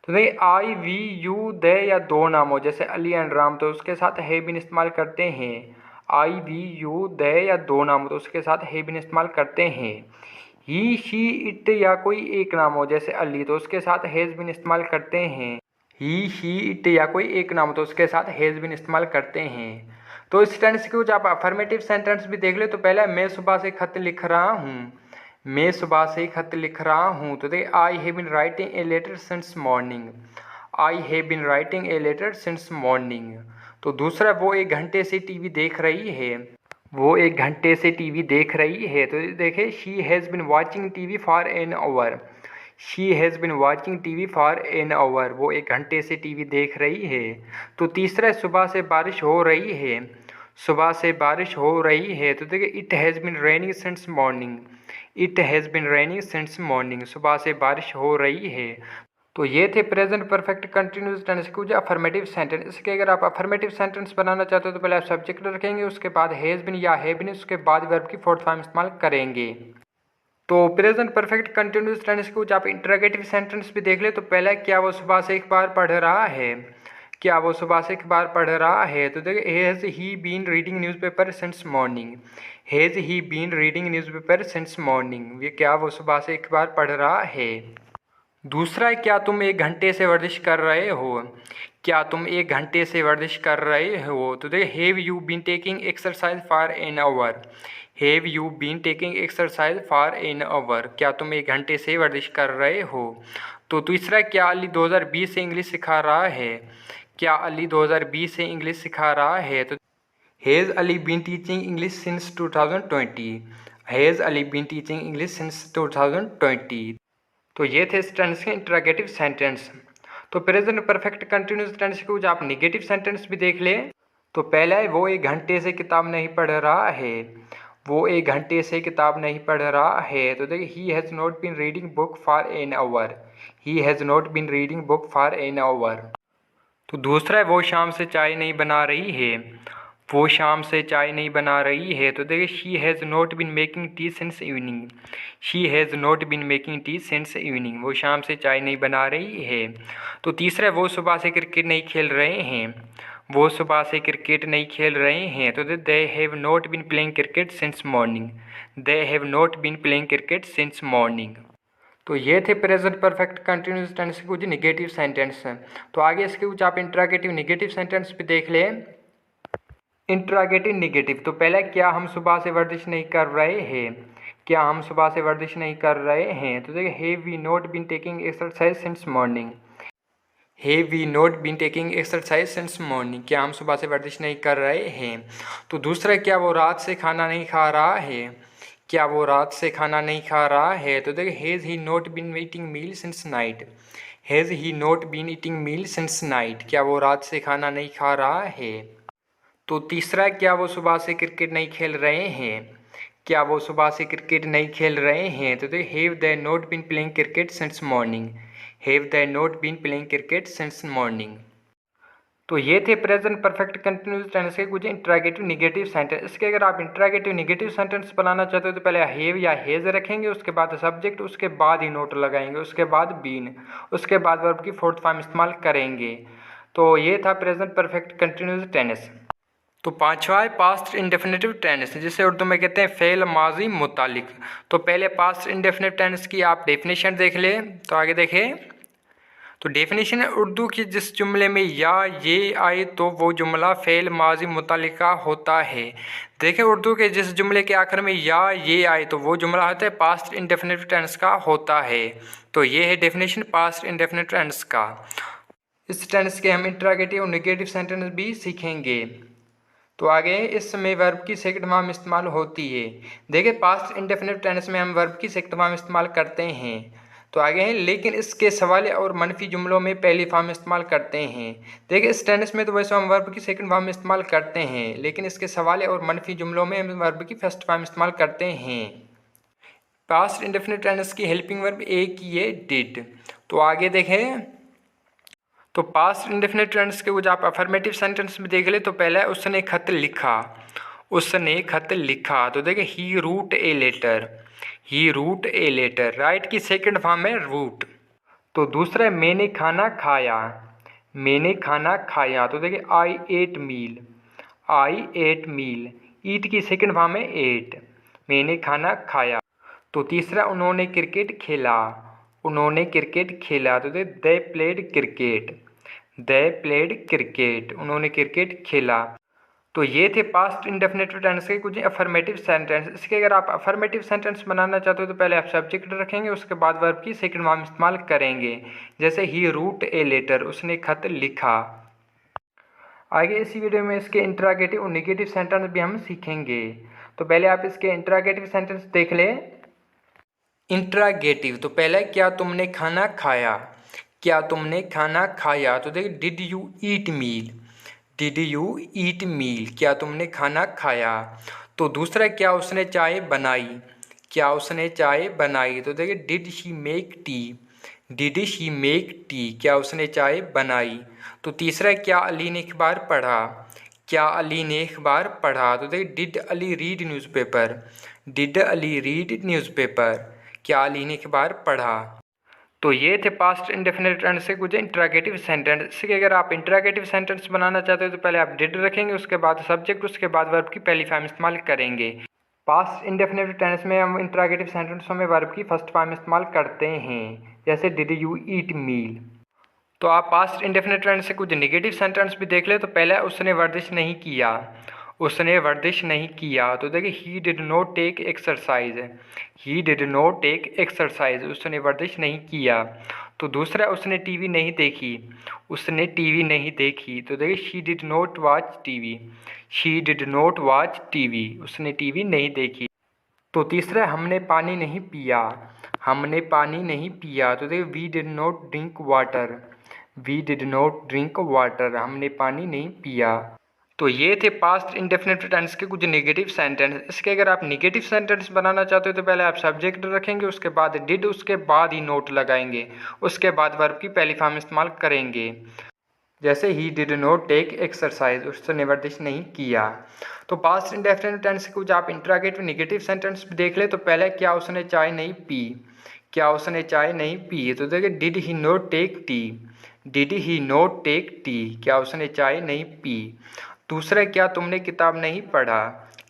तो देखिए, आई, वी, यू, दे या दो नाम हो जैसे अली एंड राम, तो उसके साथ हे बीन इस्तेमाल करते हैं। आई, वी, यू, दे या दो नाम हो तो उसके साथ हे बीन इस्तेमाल करते हैं। ही, शी, इट या कोई एक नाम हो जैसे अली, तो उसके साथ हैज़ बीन इस्तेमाल करते हैं। ही, शी, इट या कोई एक नाम हो तो उसके साथ हैज़ बीन इस्तेमाल करते हैं। तो इस टेंस के कुछ आप अफर्मेटिव सेंटेंस भी देख ले। तो पहला, मैं सुबह से खत लिख रहा हूँ। मैं सुबह से खत लिख रहा हूँ। तो देखिए, I have been writing a letter since morning. I have been writing a letter since morning. तो दूसरा, वो एक घंटे से टीवी देख रही है। वो एक घंटे से टीवी देख रही है। तो देखिए, she has been watching TV for an our. She has been watching TV for an hour. वो एक घंटे से टीवी देख रही है। तो तीसरा, सुबह से बारिश हो रही है। सुबह से बारिश हो रही है। तो देखिए, it has been raining since morning. It has been raining since morning. सुबह से बारिश हो रही है। तो ये थे प्रेजेंट परफेक्ट कंटिन्यूस टेंस के कुछ अफर्मेटिव सेंटेंस। इसके अगर आप अफर्मेटिव सेंटेंस बनाना चाहते हो तो पहले आप सब्जेक्ट रखेंगे, उसके बाद हैज़ बीन या हैव बीन, उसके बाद वर्ब की फोर्थ फॉर्म इस्तेमाल करेंगे। तो प्रेजेंट परफेक्ट कंटिन्यूस टेंस के कुछ आप इंटरोगेटिव सेंटेंस भी देख ले। तो पहला, क्या वो सुबह से अखबार पढ़ रहा है। क्या वो सुबह से अखबार पढ़ रहा है। तो देखिए, has he been reading newspaper since morning. Has he been reading newspaper since morning. ये क्या वो सुबह से अखबार पढ़ रहा है। दूसरा है, क्या तुम एक घंटे से वर्जिश कर रहे हो। क्या तुम एक घंटे से वर्जिश कर रहे हो। तो देखिए, have you been taking exercise for an hour. Have you been taking exercise for an hour. क्या तुम एक घंटे से वर्जिश कर रहे हो। तो तीसरा, क्या अली 2020 से इंग्लिश सिखा रहा है। क्या अली 2020 से इंग्लिश सिखा रहा है। तो has Ali been teaching English since 2020। Has Ali been teaching English since 2020। तो ये थे इस टेंस के इंटरोगेटिव सेंटेंस। तो प्रेजेंट परफेक्ट कंटिन्यूस टेंस के कुछ आप नेगेटिव सेंटेंस भी देख लें। तो पहला है, वो एक घंटे से किताब नहीं पढ़ रहा है। वो एक घंटे से किताब नहीं पढ़ रहा है। तो देखिए, he has not been reading book for an hour. He has not been reading book for an hour. तो दूसरा है, वो शाम से चाय नहीं बना रही है। वो शाम से चाय नहीं बना रही है। तो देखिए, she has not been making tea since evening. She has not been making tea since evening. वो शाम से चाय नहीं बना रही है। तो तीसरा, वो सुबह से क्रिकेट नहीं खेल रहे हैं। वो सुबह से क्रिकेट नहीं खेल रहे हैं। तो they have not been playing cricket since morning. They have not been playing cricket since morning. तो ये थे प्रेजेंट परफेक्ट कंटिन्यूस टेंस के कुछ निगेटिव सेंटेंस हैं। तो आगे इसके कुछ आप इंट्रागेटिव निगेटिव सेंटेंस भी देख लें। Interrogative negative. तो पहला, क्या हम सुबह से वर्जिश नहीं कर रहे हैं। क्या हम सुबह से वर्जिश नहीं कर रहे हैं। तो देखिए, have we not been taking exercise since morning. Have we not been taking exercise since morning. क्या हम सुबह से वर्जिश नहीं कर रहे हैं। तो दूसरा, क्या वो रात से खाना नहीं खा रहा है। क्या वो रात से खाना नहीं खा रहा है। तो देखिए, has he not been eating meal since night. Has he not been eating meal since night. क्या वो रात से खाना नहीं खा रहा है। तो तीसरा, क्या वो सुबह से क्रिकेट नहीं खेल रहे हैं। क्या वो सुबह से क्रिकेट नहीं खेल रहे हैं। तो देखिए, have they not been playing cricket since morning. Have they not been playing cricket since morning. तो ये थे प्रेजेंट परफेक्ट कंटिन्यूस टेंस के कुछ इंट्रागेटिव निगेटिव सेंटेंस। इसके अगर आप इंट्रागेटिव निगेटिव सेंटेंस बनाना चाहते हो तो पहले हैव या हैज रखेंगे, उसके बाद सब्जेक्ट, उसके बाद ही नोट लगाएंगे, उसके बाद बीन, उसके बाद वर्ब की फोर्थ फॉर्म इस्तेमाल करेंगे। तो ये था प्रेजेंट परफेक्ट कंटिन्यूस टेंस। तो पांचवा है पास्ट इंडेफिनिटिव टेंस, जिसे उर्दू में कहते हैं फ़ेल माजी मुतालिक। तो पहले पास्ट इंडेफिनिटिव टेंस की आप डेफिनेशन देख लें। तो आगे देखें, तो डेफिनेशन है उर्दू की जिस जुमले में या ये आए तो वो जुमला फ़ेल माजी मुतालिका होता है। देखें, उर्दू के जिस जुमले के आखिर में या ये आए तो वो जुमला होता है पास्ट इंडेफिनिटिव टेंस का होता है। तो ये है डेफिनेशन पास्ट इंडेफिनिटिव टेंस का। इस टेंस के हम इंट्रागेटिव और नेगेटिव सेंटेंस भी सीखेंगे। तो आगे इसमें वर्ब की सेकंड फॉर्म इस्तेमाल होती है। देखिए, पास्ट इंडेफिनिट टेंस में हम वर्ब की सेकंड फॉर्म इस्तेमाल करते हैं। तो आगे है, लेकिन इसके सवाल और मनफी जुमलों में पहली फॉर्म इस्तेमाल करते हैं। देखिए, इस टेंस में तो वैसे हम वर्ब की सेकंड फॉर्म इस्तेमाल करते हैं, लेकिन इसके सवाल और मनफी जुमलों में हम वर्ब की फर्स्ट फॉर्म इस्तेमाल करते हैं। पास्ट इंडेफिनिट टेंस की हेल्पिंग वर्ब एक ये डिड। तो आगे देखें, तो पास्ट इंडेफिनिट टेंस के कुछ आप अफर्मेटिव सेंटेंस में देख ले। तो पहला है उसने खत लिखा, उसने खत लिखा। तो देखिए, he wrote a letter, he wrote a letter, write की सेकंड फॉर्म है रूट। तो दूसरा है मैंने खाना खाया, मैंने खाना खाया। तो देखिए, आई एट मील, आई एट मील, ईट की सेकंड फॉर्म है एट, मैंने खाना खाया। तो तीसरा उन्होंने क्रिकेट खेला, उन्होंने क्रिकेट खेला। तो देखिए, they played cricket, they played cricket, उन्होंने क्रिकेट खेला। तो ये थे पास्ट इंडेफिनिटिव टेंस के कुछ अफर्मेटिव सेंटेंस। इसके अगर आप अफर्मेटिव सेंटेंस बनाना चाहते हो तो पहले आप सब्जेक्ट रखेंगे, उसके बाद वर्ब की सेकंड फॉर्म इस्तेमाल करेंगे। जैसे ही रूट ए लेटर, उसने खत लिखा। आगे इसी वीडियो में इसके इंट्रागेटिव और नेगेटिव सेंटेंस भी हम सीखेंगे। तो पहले आप इसके इंट्रागेटिव सेंटेंस देख लें। इंट्रागेटिव, तो पहला है क्या तुमने खाना खाया, क्या तुमने खाना खाया। तो देखिए, did you eat meal, did you eat meal, क्या तुमने खाना खाया। तो दूसरा, क्या उसने चाय बनाई, क्या उसने चाय बनाई। तो देखिए, did she make tea, did she make tea, क्या उसने चाय बनाई। तो तीसरा, क्या अली ने अखबार पढ़ा, क्या अली ने अखबार पढ़ा। तो देखिए, did Ali read newspaper, did Ali read newspaper, क्या अली ने अखबार पढ़ा। तो ये थे पास्ट इंडेफिनिट टेंस से कुछ इंट्रागेटिव सेंटेंस। इसके अगर आप इंट्रागेटिव सेंटेंस बनाना चाहते हो तो पहले आप डिड रखेंगे, उसके बाद सब्जेक्ट, उसके बाद वर्ब की पहली फॉर्म इस्तेमाल करेंगे। पास्ट इंडेफिनिट टेंस में हम इंट्रागेटिव सेंटेंसों में वर्ब की फर्स्ट फॉर्म इस्तेमाल करते हैं, जैसे डिड यू ईट मील। तो आप पास्ट इंडेफिनिट टेंस से कुछ नेगेटिव सेंटेंस भी देख ले। तो पहला, उसने वर्जिश नहीं किया, उसने वर्जिश नहीं किया। तो देखिए, he did not take exercise, he did not take exercise, उसने वर्जिश नहीं किया। तो दूसरा, उसने टीवी नहीं देखी, उसने टीवी नहीं देखी। तो देखिए, she did not watch TV, she did not watch TV, उसने टीवी नहीं देखी। तो तीसरा, हमने पानी नहीं पिया, हमने पानी नहीं पिया। तो देखिए, we did not drink water, we did not drink water, हमने पानी नहीं पिया। तो ये थे पास्ट इंडेफिनिट टेंस के कुछ नेगेटिव सेंटेंस। इसके अगर आप नेगेटिव सेंटेंस बनाना चाहते हो तो पहले आप सब्जेक्ट रखेंगे, उसके बाद डिड, उसके बाद ही नोट लगाएंगे, उसके बाद वर्ब की पहली फॉर्म इस्तेमाल करेंगे। जैसे he did not take exercise, उसने वर्जिश नहीं किया। तो पास्ट इंडेफिनिट टेंस के कुछ आप इंट्रागेटिव नेगेटिव सेंटेंस देख ले। तो पहले, क्या उसने चाय नहीं पी, क्या उसने चाय नहीं पी। तो देखिए, did he not take tea, did he not take tea, क्या उसने चाय नहीं पी। दूसरा, क्या तुमने किताब नहीं पढ़ा,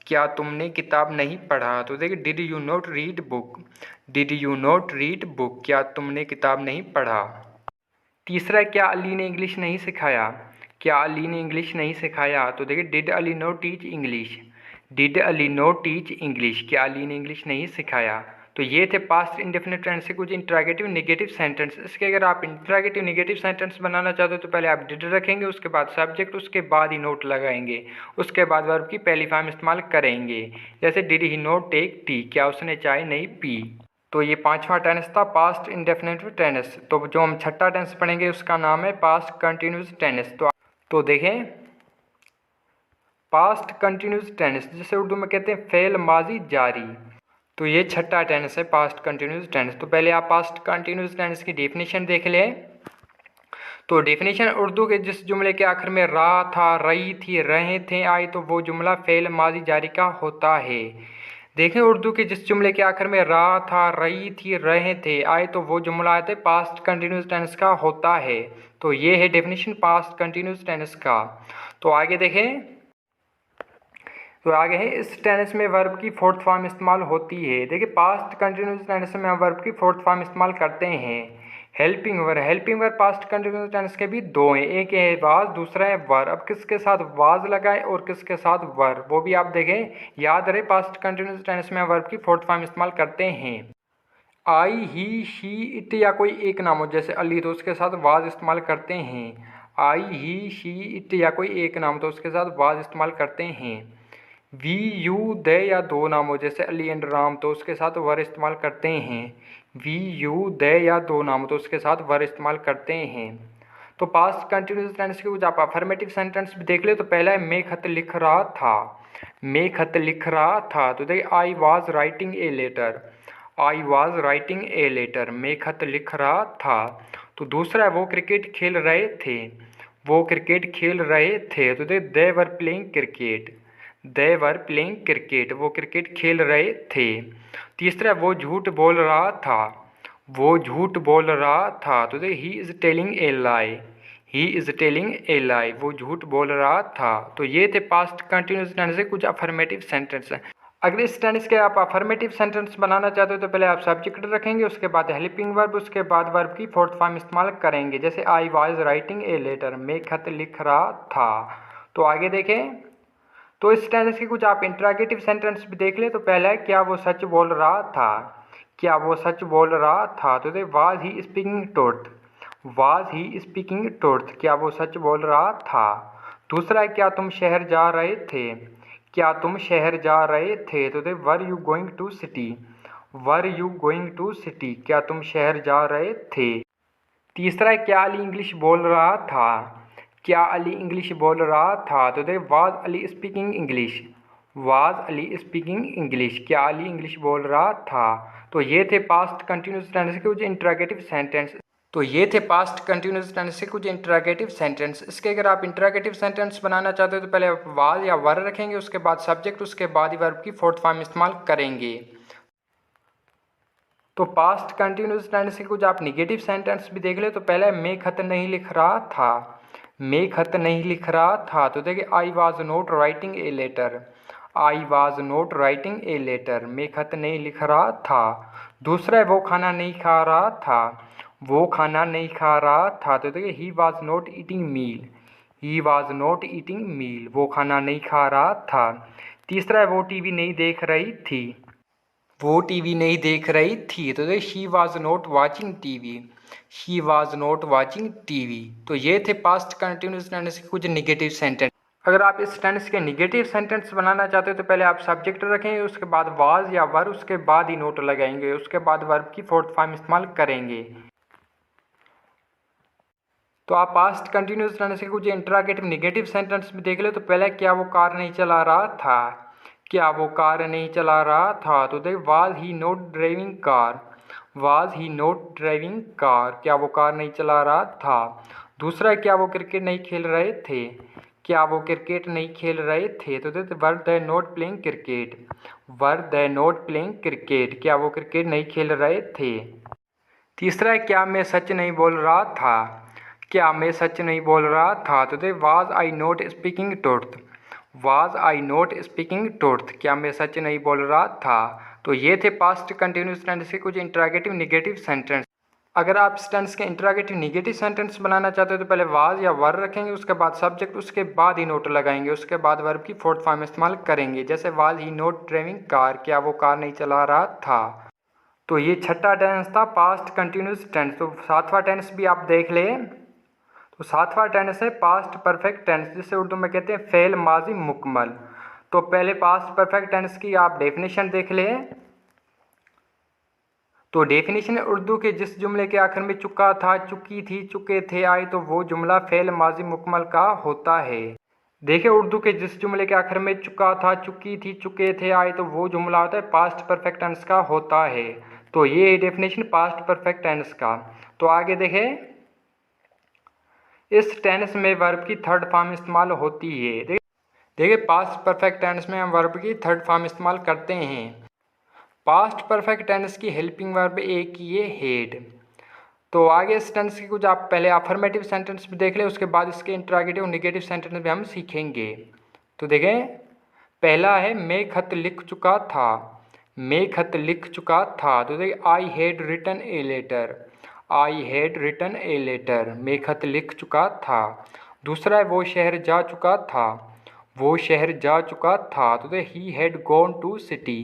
क्या तुमने किताब नहीं पढ़ा। तो देखिए, did you not read book, did you not read book, क्या तुमने किताब नहीं पढ़ा। तीसरा, क्या अली ने इंग्लिश नहीं सिखाया, क्या अली ने इंग्लिश नहीं सिखाया। तो देखिए, did Ali not teach English, did Ali not teach English, क्या अली ने इंग्लिश नहीं सिखाया। तो ये थे पास्ट इंडेफिनिट टेंस से कुछ इंट्रागेटिव नेगेटिव सेंटेंस। इसके अगर आप इंट्रागेटिव नेगेटिव सेंटेंस बनाना चाहते हो तो पहले आप डिड रखेंगे, उसके बाद सब्जेक्ट, उसके बाद ही नोट लगाएंगे, उसके बाद वर्ब की पहली फॉर्म इस्तेमाल करेंगे। जैसे, did he not take tea, क्या उसने चाय नहीं पी। तो ये पांचवा टेंस था पास्ट इंडेफिनिट टेंस। तो जो हम छठा टेंस पढ़ेंगे उसका नाम है पास्ट कंटिन्यूस टेंस। तो देखें, पास्ट कंटिन्यूस टेंस जिसे उर्दू में कहते हैं फेल माजी जारी। तो ये छठा टेंस है पास्ट कंटिन्यूस टेंस। तो पहले आप पास्ट कंटिन्यूस टेंस की डेफिनेशन देख लें। तो डेफिनेशन, उर्दू के जिस जुमले के आखिर में रहा था, रही थी, रहे थे आए तो वो जुमला फेल माजी जारी का होता है। देखें, उर्दू के जिस जुमले के आखिर में रहा था, रही थी, रहे थे आए तो वो जुमला आते पास्ट कंटिन्यूस टेंस का होता है। तो ये है डेफिनेशन पास्ट कंटिन्यूस टेंस का। तो आगे देखें, तो आगे है इस टेंस में वर्ब की फोर्थ फॉर्म इस्तेमाल होती है। देखिए पास्ट कंटिन्यूस टेंस में हम वर्ब की फोर्थ फॉर्म इस्तेमाल करते हैं। Helping verb past continuous tense के भी दो हैं, एक है वाज, दूसरा है वर। अब किसके साथ वाज लगाए और किसके साथ वर, वो भी आप देखें, याद रहे पास्ट कंटिन्यूस टेंस में हम वर्ब की फोर्थ फॉर्म इस्तेमाल करते हैं। आई, ही, शी, इट या कोई एक नाम हो जैसे अली तो उसके साथ वाज इस्तेमाल करते हैं। आई, ही, शी, इट या कोई एक नाम तो उसके साथ वाज इस्तेमाल करते हैं। वी, यू, दे या दो नाम हो जैसे अली एंड राम तो उसके साथ वर इस्तेमाल करते हैं। वी, यू, दे या दो नाम हो तो उसके साथ वर इस्तेमाल करते हैं। तो पास्ट कंटिन्यूस टेंस के कुछ आप अफर्मेटिव सेंटेंस भी देख ले। तो पहला है मैं खत लिख रहा था। मैं खत लिख रहा था तो देखिए I was writing a letter. I was writing a letter, मैं खत लिख रहा था। तो दूसरा है वो क्रिकेट खेल रहे थे। वो क्रिकेट खेल रहे थे तो they were playing cricket. They were playing cricket, वो क्रिकेट खेल रहे थे। तीसरा वो झूठ बोल रहा था। वो झूठ बोल रहा था तो he is telling a lie. He is telling a lie, वो झूठ बोल रहा था। तो ये थे पास्ट कंटिन्यूस टेंस से कुछ अफर्मेटिव सेंटेंस। अगर इस टेंस के आप अफर्मेटिव सेंटेंस बनाना चाहते हो तो पहले आप सब्जेक्ट रखेंगे, उसके बाद हेल्पिंग वर्ब, उसके बाद वर्ब की फोर्थ फॉर्म इस्तेमाल करेंगे। जैसे I was writing a letter, मैं खत लिख रहा था। तो आगे देखें, तो इस टेंस के कुछ आप इंट्रागेटिव सेंटेंस भी देख ले। तो पहला है क्या वो सच बोल रहा था। क्या वो सच बोल रहा था तो was he speaking truth. Was he speaking truth, क्या वो सच बोल रहा था। दूसरा है क्या तुम शहर जा रहे थे। क्या तुम शहर जा रहे थे तो were you going to city. Were you going to city, क्या तुम शहर जा रहे थे। तीसरा है क्या अली इंग्लिश बोल रहा था। क्या अली इंग्लिश बोल रहा था तो was Ali speaking English. Was Ali speaking English, क्या अली इंग्लिश बोल रहा था। तो ये थे पास्ट कंटिन्यूस टेंस के कुछ इंट्रागेटिव सेंटेंस। तो ये थे पास्ट कंटिन्यूस टेंस से कुछ इंट्रागेटिव सेंटेंस। इसके अगर आप इंट्रागेटिव सेंटेंस बनाना चाहते हो तो पहले आप वाज या वर रखेंगे, उसके बाद सब्जेक्ट, उसके बाद ही वर्ब की फोर्थ फॉर्म इस्तेमाल करेंगे। तो पास्ट कंटिन्यूस टेंस के कुछ आप निगेटिव सेंटेंस भी देख ले। तो पहले मैं खत नहीं लिख रहा था। मैं खत नहीं लिख रहा था तो देखिए I was not writing a letter. I was not writing a letter, मैं खत नहीं लिख रहा था। दूसरा है वो खाना नहीं खा रहा था। वो खाना नहीं खा रहा था तो देखिए he was not eating meal. He was not eating meal, वो खाना नहीं खा रहा था। तीसरा है वो टीवी नहीं देख रही थी। वो टीवी नहीं देख रही थी तो she was not watching TV. She was not watching TV. तो ये थे पास्ट कंटिन्यूस टेंस के कुछ निगेटिव सेंटेंस। अगर आप इस टेंस के निगेटिव सेंटेंस बनाना चाहते हो तो पहले आप सब्जेक्ट रखेंगे, उसके बाद वाज या वर, उसके बाद ही नोट लगाएंगे, उसके बाद वर्ब की फोर्थ फॉर्म इस्तेमाल करेंगे। तो आप पास्ट कंटिन्यूस टेंस के कुछ इंट्रागेटिव निगेटिव सेंटेंस भी देख ले। तो पहले क्या वो कार नहीं चला रहा था। क्या वो कार नहीं चला रहा था तो देख was he not driving car. Was he not driving car, क्या वो कार नहीं चला रहा था। दूसरा क्या वो क्रिकेट नहीं खेल रहे थे। क्या वो क्रिकेट नहीं खेल रहे थे तो देख were they not playing cricket. Were they not playing cricket, क्या वो क्रिकेट नहीं खेल रहे थे। तीसरा क्या मैं सच नहीं बोल रहा था। क्या मैं सच नहीं बोल रहा था तो was I not speaking truth. Was I not speaking truth, क्या मैं सच नहीं बोल रहा था। तो ये थे पास्ट कंटिन्यूस टेंस के कुछ इंट्रागेटिव निगेटिव सेंटेंस। अगर आप इस टेंस के इंट्रागेटिव निगेटिव सेंटेंस बनाना चाहते हो तो पहले वाज या वर रखेंगे, उसके बाद सब्जेक्ट, उसके बाद ही नोट लगाएंगे, उसके बाद वर्ब की फोर्थ फॉर्म इस्तेमाल करेंगे। जैसे was he not driving car, क्या वो कार नहीं चला रहा था। तो ये छठा टेंस था पास्ट कंटिन्यूस टेंस। तो सातवां टेंस भी आप देख ले। तो सातवां टेंस है पास्ट परफेक्ट टेंस, जिसे उर्दू में कहते हैं फेल माजी मुकम्मल। तो पहले पास्ट परफेक्ट टेंस की आप डेफिनेशन देख ले। तो डेफिनेशन है उर्दू के जिस जुमले के आखिर में चुका था, चुकी थी, चुके थे आए तो वो जुमला फेल माजी मुकम्मल का होता है। देखिए उर्दू के जिस जुमले के आखिर में चुका था, चुकी थी, चुके थे आए तो वो जुमला होता है पास्ट परफेक्ट टेंस का होता है। तो ये डेफिनेशन पास्ट परफेक्ट टेंस का। तो आगे देखें, इस टेंस में वर्ब की थर्ड फॉर्म इस्तेमाल होती है। देखिए पास्ट परफेक्ट टेंस में हम वर्ब की थर्ड फॉर्म इस्तेमाल करते हैं। पास्ट परफेक्ट टेंस की हेल्पिंग वर्ब एक ही है हेड। तो आगे इस टेंस की कुछ आप पहले अफर्मेटिव सेंटेंस भी देख लें, उसके बाद इसके इंट्रागेटिव और निगेटिव सेंटेंस भी हम सीखेंगे। तो देखें, पहला है मैं खत लिख चुका था, मैं खत लिख चुका था। तो देखिए I had written a letter, I had written a letter, मैं खत लिख चुका था। दूसरा है वो शहर जा चुका था, वो शहर जा चुका था। तो देखिए he had gone to city,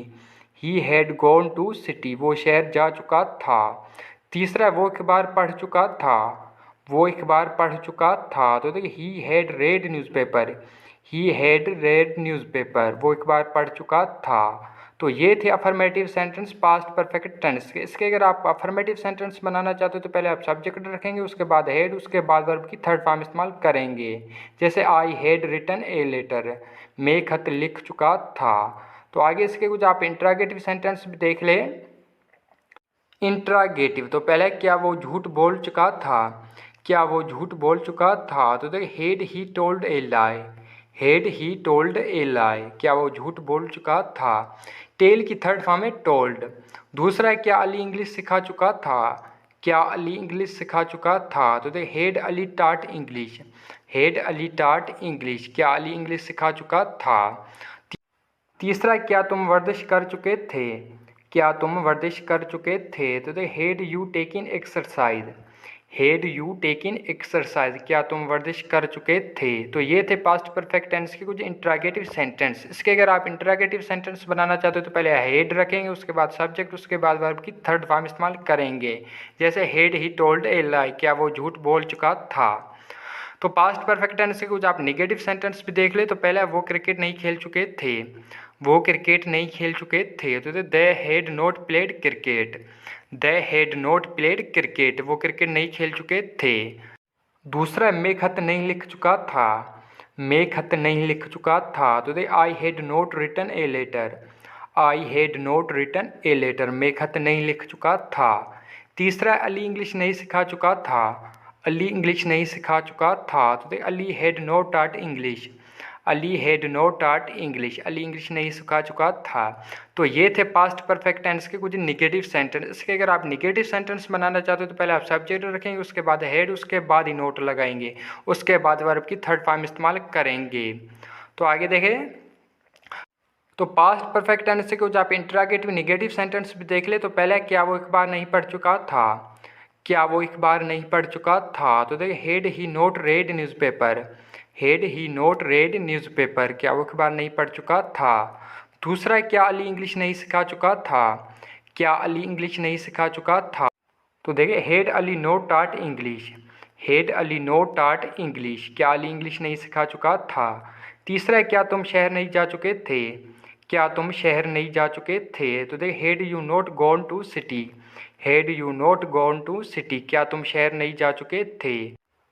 he had gone to city, वो शहर जा चुका था। तीसरा है वो अखबार पढ़ चुका था, वो अखबार पढ़ चुका था। तो देखिए he had read newspaper, he had read newspaper, वो अखबार पढ़ चुका था। तो ये थे affirmative sentence past perfect tense के। इसके अगर आप अफर्मेटिव सेंटेंस बनाना चाहते हो तो पहले आप सब्जेक्ट रखेंगे, उसके बाद हैड, उसके बाद वर्ब की थर्ड फॉर्म इस्तेमाल करेंगे। जैसे I had written a letter, मैं खत लिख चुका था। तो आगे इसके कुछ आप इंट्रागेटिव सेंटेंस भी देख ले। इंट्रागेटिव तो पहले क्या वो झूठ बोल चुका था, क्या वो झूठ बोल चुका था। तो देखिए had he told a lie, had he told a lie, क्या वो झूठ बोल चुका था। टेल की थर्ड फॉर्म है टोल्ड। दूसरा है क्या अली इंग्लिश सिखा चुका था, क्या अली इंग्लिश सिखा चुका था। तो देखिए हेड अली टाट इंग्लिश, हेड अली टाट इंग्लिश, क्या अली इंग्लिश सिखा चुका था। तीसरा क्या तुम वर्जिश कर चुके थे, क्या तुम वर्जिश कर चुके थे। तो देखिए had you taken exercise, head you taken exercise, क्या तुम वर्जिश कर चुके थे। तो ये थे पास्ट परफेक्ट टेंस के कुछ इंट्रागेटिव सेंटेंस। इसके अगर आप इंट्रागेटिव सेंटेंस बनाना चाहते हो तो पहले हेड रखेंगे, उसके बाद सब्जेक्ट, उसके बाद वर्ब की थर्ड फॉर्म इस्तेमाल करेंगे। जैसे head he told a lie, क्या वो झूठ बोल चुका था। तो पास्ट परफेक्ट टेंस के कुछ आप निगेटिव सेंटेंस भी देख ले। तो पहला वो क्रिकेट नहीं खेल चुके थे, वो क्रिकेट नहीं खेल चुके थे। तो they had not played cricket, they had not played cricket, वो क्रिकेट नहीं खेल चुके थे। दूसरा मैं खत नहीं लिख चुका था, मैं खत नहीं लिख चुका था। तो दे I had not written a letter, I had not written a letter, मैं खत नहीं लिख चुका था। तीसरा अली इंग्लिश नहीं सिखा चुका था, अली इंग्लिश नहीं सिखा चुका था। तो दे अली हैड नॉट टाट इंग्लिश, अली हैड नॉट टाट इंग्लिश, अली इंग्लिश नहीं सिखा चुका था। तो ये थे पास्ट परफेक्ट टेंस के कुछ निगेटिव सेंटेंस। इसके अगर आप निगेटिव सेंटेंस बनाना चाहते हो तो पहले आप सब्जेक्ट रखेंगे, उसके बाद हेड, उसके बाद ही नोट लगाएंगे, उसके बाद वर्ब की थर्ड फॉर्म इस्तेमाल करेंगे। तो आगे देखें। तो पास्ट परफेक्ट टेंस से कुछ आप इंट्रागेटिव निगेटिव सेंटेंस भी देख ले। तो पहले क्या वो अखबार नहीं पढ़ चुका था, क्या वो अखबार नहीं पढ़ चुका था। तो देखिए had he note red newspaper, head he note red newspaper, क्या वो अखबार नहीं पढ़ चुका था। दूसरा क्या अली इंग्लिश नहीं सिखा चुका था, क्या अली इंग्लिश नहीं सिखा चुका था। तो देखिए हेड अली नोट टाट इंग्लिश, हेड अली नोट टाट इंग्लिश, क्या अली इंग्लिश नहीं सिखा चुका था। तीसरा क्या तुम शहर नहीं जा चुके थे, क्या तुम शहर नहीं जा चुके थे। तो देखिए had you not gone to city, had you not gone to city, क्या तुम शहर नहीं जा चुके थे।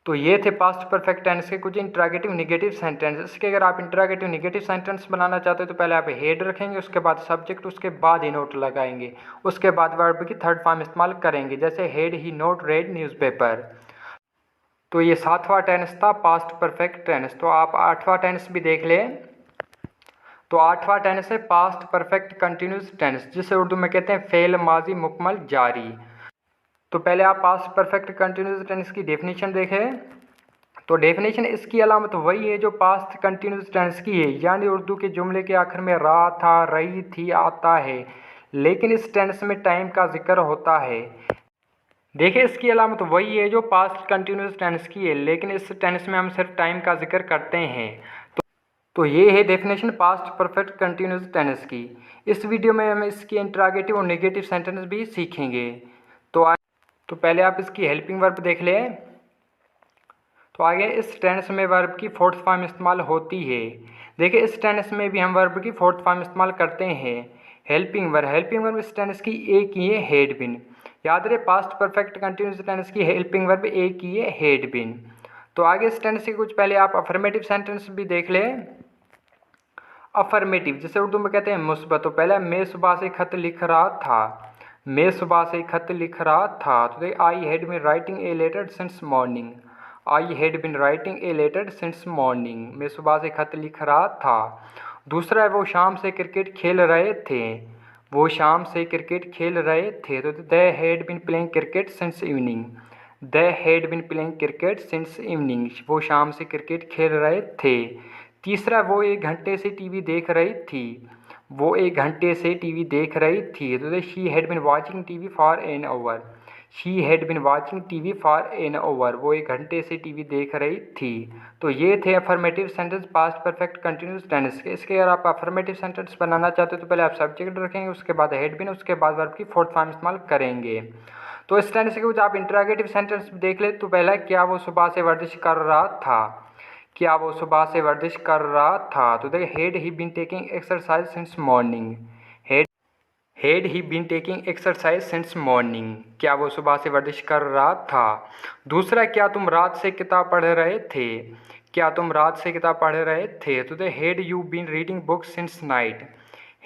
तो ये थे पास्ट परफेक्ट टेंस के कुछ इंट्रागेटिव निगेटिव सेंटेंस। इसके अगर आप इंट्रागेटिव निगेटिव सेंटेंस बनाना चाहते हो तो पहले आप हेड रखेंगे, उसके बाद सब्जेक्ट, उसके बाद ही नोट लगाएंगे, उसके बाद वर्ब की थर्ड फॉर्म इस्तेमाल करेंगे। जैसे हेड ही नोट रेड न्यूज़पेपर। तो ये सातवां टेंस था पास्ट परफेक्ट टेंस। तो आप आठवां टेंस भी देख लें। तो आठवां टेंस है पास्ट परफेक्ट कंटिन्यूस टेंस, जिसे उर्दू में कहते हैं फेल माजी मुकम्मल जारी। तो पहले आप पास्ट परफेक्ट कंटिन्यूस टेंस की डेफिनेशन देखें। तो डेफिनेशन इसकी अलामत वही है जो पास्ट कंटिन्यूस टेंस की है, यानी उर्दू के जुमले के आखिर में रहा था, रही थी आता है, लेकिन इस टेंस में टाइम का जिक्र होता है। देखिए इसकी अलामत वही है जो पास्ट कंटिन्यूस टेंस की है, लेकिन इस टेंस में हम सिर्फ टाइम का जिक्र करते हैं। तो ये है definition past perfect continuous tense की। इस वीडियो में हम इसकी इंट्रागेटिव और नेगेटिव सेंटेंस भी सीखेंगे। तो पहले आप इसकी हेल्पिंग वर्ब देख लें। तो आगे इस टेंस में वर्ब की फोर्थ फॉर्म इस्तेमाल होती है। देखिए इस टेंस में भी हम वर्ब की फोर्थ फॉर्म इस्तेमाल करते हैं। हेल्पिंग वर्ब, हेल्पिंग वर्ब इस टेंस की एक ही है हेड बिन। याद रहे पास्ट परफेक्ट कंटिन्यूस टेंस की हेल्पिंग वर्ब एक ही है हेड बिन। तो आगे इस टेंस के कुछ पहले आप अफर्मेटिव सेंटेंस भी देख लें। अफर्मेटिव जिसे उर्दू में कहते हैं मुस्बत। तो पहले मैं सुबह से खत लिख रहा था, मैं सुबह से खत लिख रहा था। तो I had been writing a letter since morning, I had been writing a letter since morning, मैं सुबह से खत लिख रहा था। दूसरा है वो शाम से क्रिकेट खेल रहे थे, वो शाम से क्रिकेट खेल रहे थे। तो दे had been playing cricket since evening, they had been playing cricket since evening, वो शाम से क्रिकेट खेल रहे थे। तीसरा वो 1 घंटे से टीवी देख रही थी। वो 1 घंटे से टीवी देख रही थी। तो she had been watching TV for an our. She had been watching TV for an hour. वो 1 घंटे से टीवी देख रही थी। तो ये थे affirmative sentence past perfect continuous tense के। इसके अगर आप अफर्मेटिव सेंटेंस बनाना चाहते हो तो पहले आप सब्जेक्ट रखेंगे, उसके बाद हैड बिन, उसके बाद वर्ब की फोर्थ फॉर्म इस्तेमाल करेंगे। तो इस टेंस के कुछ आप इंटरोगेटिव सेंटेंस देख ले। तो पहला, क्या वो सुबह से वर्जिश कर रहा था। क्या वो सुबह से वर्जिश कर रहा था। तो देखिए, had he been taking exercise since morning. Had he been taking exercise since morning. क्या वो सुबह से वर्जिश कर रहा था। दूसरा, क्या तुम रात से किताब पढ़ रहे थे। क्या तुम रात से किताब पढ़ रहे थे। तो the had you been reading books since night.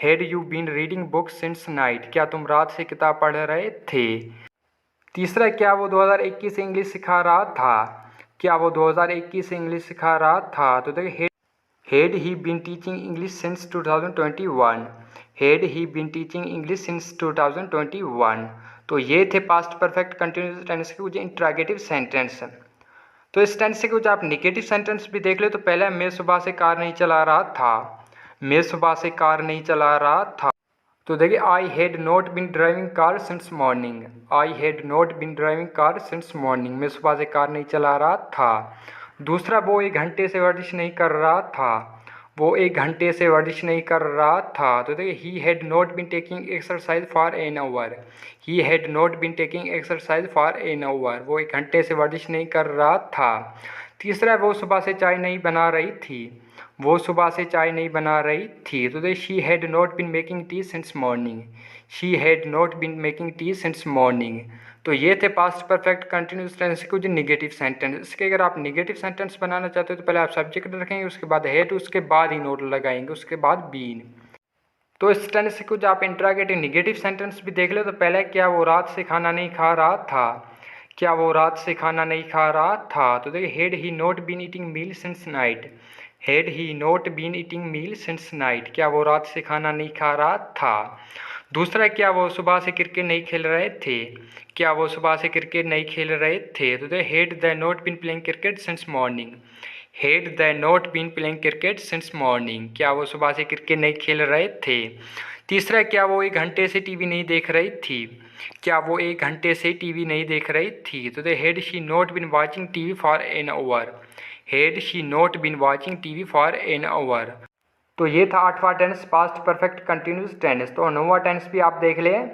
Had you been reading books since night. क्या तुम रात से किताब पढ़ रहे थे। तीसरा, क्या वो 2021 से इंग्लिश सिखा रहा था। क्या वो 2021 से इंग्लिश सिखा रहा था। तो देखिए, had he been teaching English since 2021। Had he been teaching English since 2021। तो ये थे पास्ट परफेक्ट कंटिन्यूस टेंस के कुछ इंट्रोगेटिव सेंटेंस। तो इस टेंस से कुछ आप निगेटिव सेंटेंस भी देख ले। तो पहला, मैं सुबह से कार नहीं चला रहा था। मैं सुबह से कार नहीं चला रहा था। तो देखिए, I had not bin driving car since morning. I had not bin driving car since morning. मैं सुबह से कार नहीं चला रहा था। दूसरा, वो 1 घंटे से वर्जिश नहीं कर रहा था। वो 1 घंटे से वर्जिश नहीं कर रहा था। तो देखिए, he had not bin taking exercise for an hour. He had not bin taking exercise for an hour. वो 1 घंटे से वर्जिश नहीं कर रहा था। तीसरा, वो सुबह से चाय नहीं बना रही थी। वो सुबह से चाय नहीं बना रही थी। तो दे she had not been making tea since morning. She had not been making tea since morning. तो ये थे पास्ट परफेक्ट कंटिन्यूस टेंस के कुछ निगेटिव सेंटेंस। इसके अगर आप निगेटिव सेंटेंस बनाना चाहते हो तो पहले आप सब्जेक्ट रखेंगे, उसके बाद हैड, उसके बाद ही नोट लगाएंगे, उसके बाद बीन। तो इस टेंस से कुछ आप इंट्रोगेटिव निगेटिव सेंटेंस भी देख लो। तो पहले, क्या वो रात से खाना नहीं खा रहा था। क्या वो रात से खाना नहीं खा रहा था। तो देखिए, had he not been eating meal since night. Had he not been eating meal since night. क्या वो रात से खाना नहीं खा रहा था। दूसरा, क्या वो सुबह से क्रिकेट नहीं खेल रहे थे। क्या वो सुबह से क्रिकेट नहीं खेल रहे थे। तो दे had they not been playing cricket since morning. Had they not been playing cricket since morning. क्या वो सुबह से क्रिकेट नहीं खेल रहे थे। तीसरा, क्या वो 1 घंटे से टीवी नहीं देख रही थी। क्या वो 1 घंटे से टीवी नहीं देख रही थी। तो दे had she not been watching TV for an hour. Had she not been watching TV for an hour. तो ये था 8वां tense past perfect continuous tense. तो 9वां टेंस भी आप देख लें।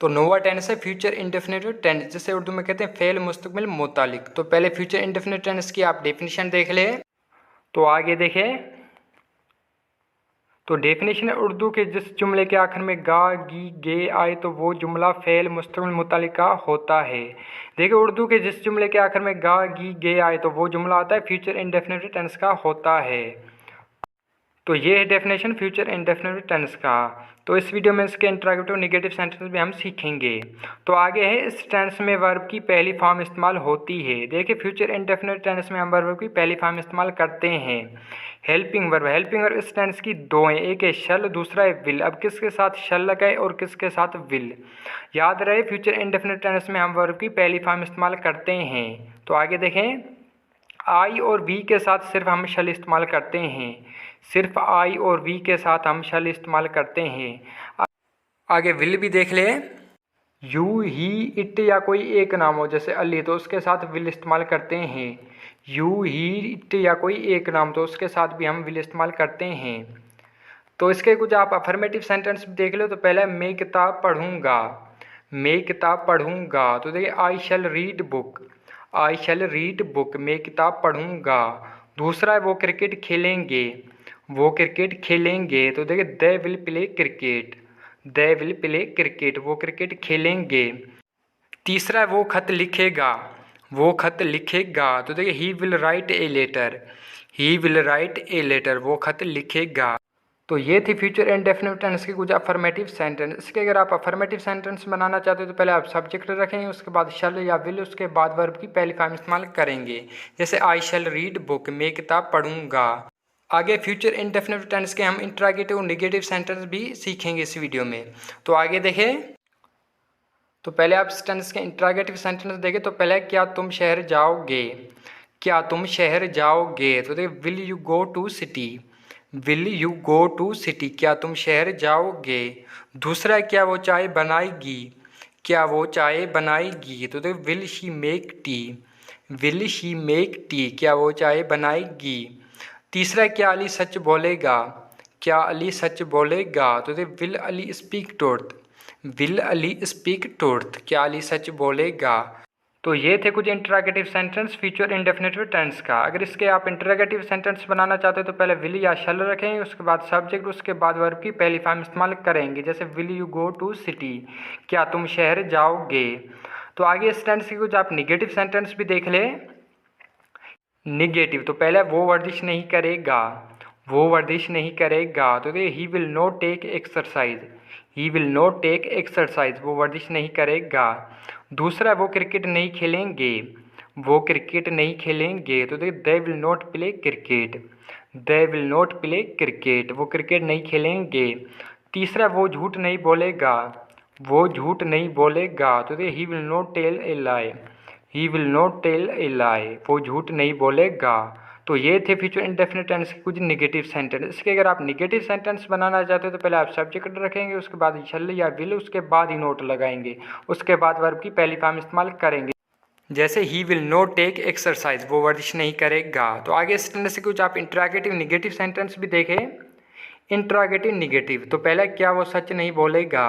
तो 9वां टेंस है फ्यूचर इंडेफिनिट टेंस, जिसे उर्दू में कहते हैं फेल मुस्तकबिल मुतालिक। तो पहले फ्यूचर इंडेफिनिट टेंस की आप डेफिनेशन देख ले। तो आगे देखें। तो डेफिनेशन है, उर्दू के जिस जुमले के आखिर में गा गी गे आए तो वो जुमला फेल मुस्तकबिल मुतालिक का होता है। देखिए, उर्दू के जिस जुमले के आखिर में गा गी गे आए तो वो जुमला आता है फ्यूचर इंडेफिनिट टेंस का होता है। तो ये है डेफिनेशन फ्यूचर इंडेफिनिट टेंस का। तो इस वीडियो में इसके इंट्रोगेटिव नेगेटिव सेंटेंस भी हम सीखेंगे। तो आगे है, इस टेंस में वर्ब की पहली फॉर्म इस्तेमाल होती है। देखिए, फ्यूचर इंडेफिनिट टेंस में हम वर्ब की पहली फॉर्म इस्तेमाल करते हैं। Helping verb. हेल्पिंग वर्ब इस टेंस की दो हैं, एक है शल, दूसरा है विल। अब किसके साथ शल लगाए और किसके साथ विल। याद रहे, फ्यूचर इंडेफिनिट टेंस में हम वर्ब की पहली फॉर्म इस्तेमाल करते हैं। तो आगे देखें, आई और वी के साथ सिर्फ हम शल इस्तेमाल करते हैं। सिर्फ आई और वी के साथ हम शल इस्तेमाल करते हैं। आगे विल भी देख ले। यू ही इट या कोई एक नाम हो जैसे अली तो उसके साथ विल इस्तेमाल करते हैं। यू ही इट या कोई एक नाम तो उसके साथ भी हम विल इस्तेमाल करते हैं। तो इसके कुछ आप अफर्मेटिव सेंटेंस देख लो। तो पहला, मैं किताब पढ़ूंगा। मैं किताब पढ़ूंगा। तो देखिए, आई शैल रीड बुक। आई शैल रीड बुक। मैं किताब पढ़ूंगा। दूसरा है, वो क्रिकेट खेलेंगे। वो क्रिकेट खेलेंगे। तो देखिए, they will play cricket. They will play cricket. वो क्रिकेट खेलेंगे। तीसरा है, वो खत लिखेगा। वो खत लिखेगा। तो देखिए, he will write a letter. He will write a letter. वो खत लिखेगा। तो ये थी फ्यूचर इंडेफिनिट टेंस की कुछ अफर्मेटिव सेंटेंस। इसके अगर आप अफर्मेटिव सेंटेंस बनाना चाहते हो तो पहले आप सब्जेक्ट रखेंगे, उसके बाद शल या विल, उसके बाद वर्ब की पहली फॉर्म इस्तेमाल करेंगे। जैसे आई शैल रीड बुक, मैं किताब पढ़ूंगा। आगे फ्यूचर इंडेफिनिट टेंस के हम इंट्रोगेटिव और नेगेटिव सेंटेंस भी सीखेंगे इस वीडियो में। तो आगे देखें। तो पहले आप इस टेंस के इंट्रोगेटिव सेंटेंस देखें। तो पहले, क्या तुम शहर जाओगे। क्या तुम शहर जाओगे? तो देखिए will you go to city, will you go to city, क्या तुम शहर जाओगे। दूसरा है क्या वो चाय बनाएगी, क्या वो चाय बनाएगी। तो देखिए will she make tea, will she make tea, क्या वो चाय बनाएगी। तीसरा है क्या अली सच बोलेगा, क्या अली सच बोलेगा। तो देखिए will Ali speak truth, will Ali speak truth, क्या अली सच बोलेगा। तो ये थे कुछ इंटरोगेटिव सेंटेंस फ्यूचर इंडेफिनिटिव टेंस का। अगर इसके आप इंटरोगेटिव सेंटेंस बनाना चाहते हो तो पहले विल या शैल रखेंगे, उसके बाद सब्जेक्ट, उसके बाद वर्ब की पहली फॉर्म इस्तेमाल करेंगे। जैसे will you go to city, क्या तुम शहर जाओगे। तो आगे इस टेंस की कुछ आप निगेटिव सेंटेंस भी देख ले। निगेटिव तो पहले वो वर्जिश नहीं करेगा, वो वर्जिश नहीं करेगा। तो देखिए he will not take exercise, he will not take exercise, वो वर्जिश नहीं करेगा। दूसरा वो क्रिकेट नहीं खेलेंगे, वो क्रिकेट नहीं खेलेंगे। तो देखिए they will not play cricket, they will not play cricket, वो क्रिकेट नहीं खेलेंगे। तीसरा वो झूठ नहीं बोलेगा, वो झूठ नहीं बोलेगा। तो देखिए he will not tell a lie, he will not tell a lie, वो झूठ नहीं बोलेगा। तो ये थे फ्यूचर इंडेफिनिट टेंस के कुछ निगेटिव सेंटेंस। इसके अगर आप निगेटिव सेंटेंस बनाना चाहते हो तो पहले आप सब्जेक्ट रखेंगे, उसके बाद शल या विल, उसके बाद ही नोट लगाएंगे, उसके बाद वर्ब की पहली फॉर्म इस्तेमाल करेंगे। जैसे he will not take exercise, वो वर्जिश नहीं करेगा। तो आगे इस तरह से कुछ आप इंट्रागेटिव निगेटिव सेंटेंस भी देखें। इंट्रागेटिव निगेटिव तो पहला क्या वो सच नहीं बोलेगा,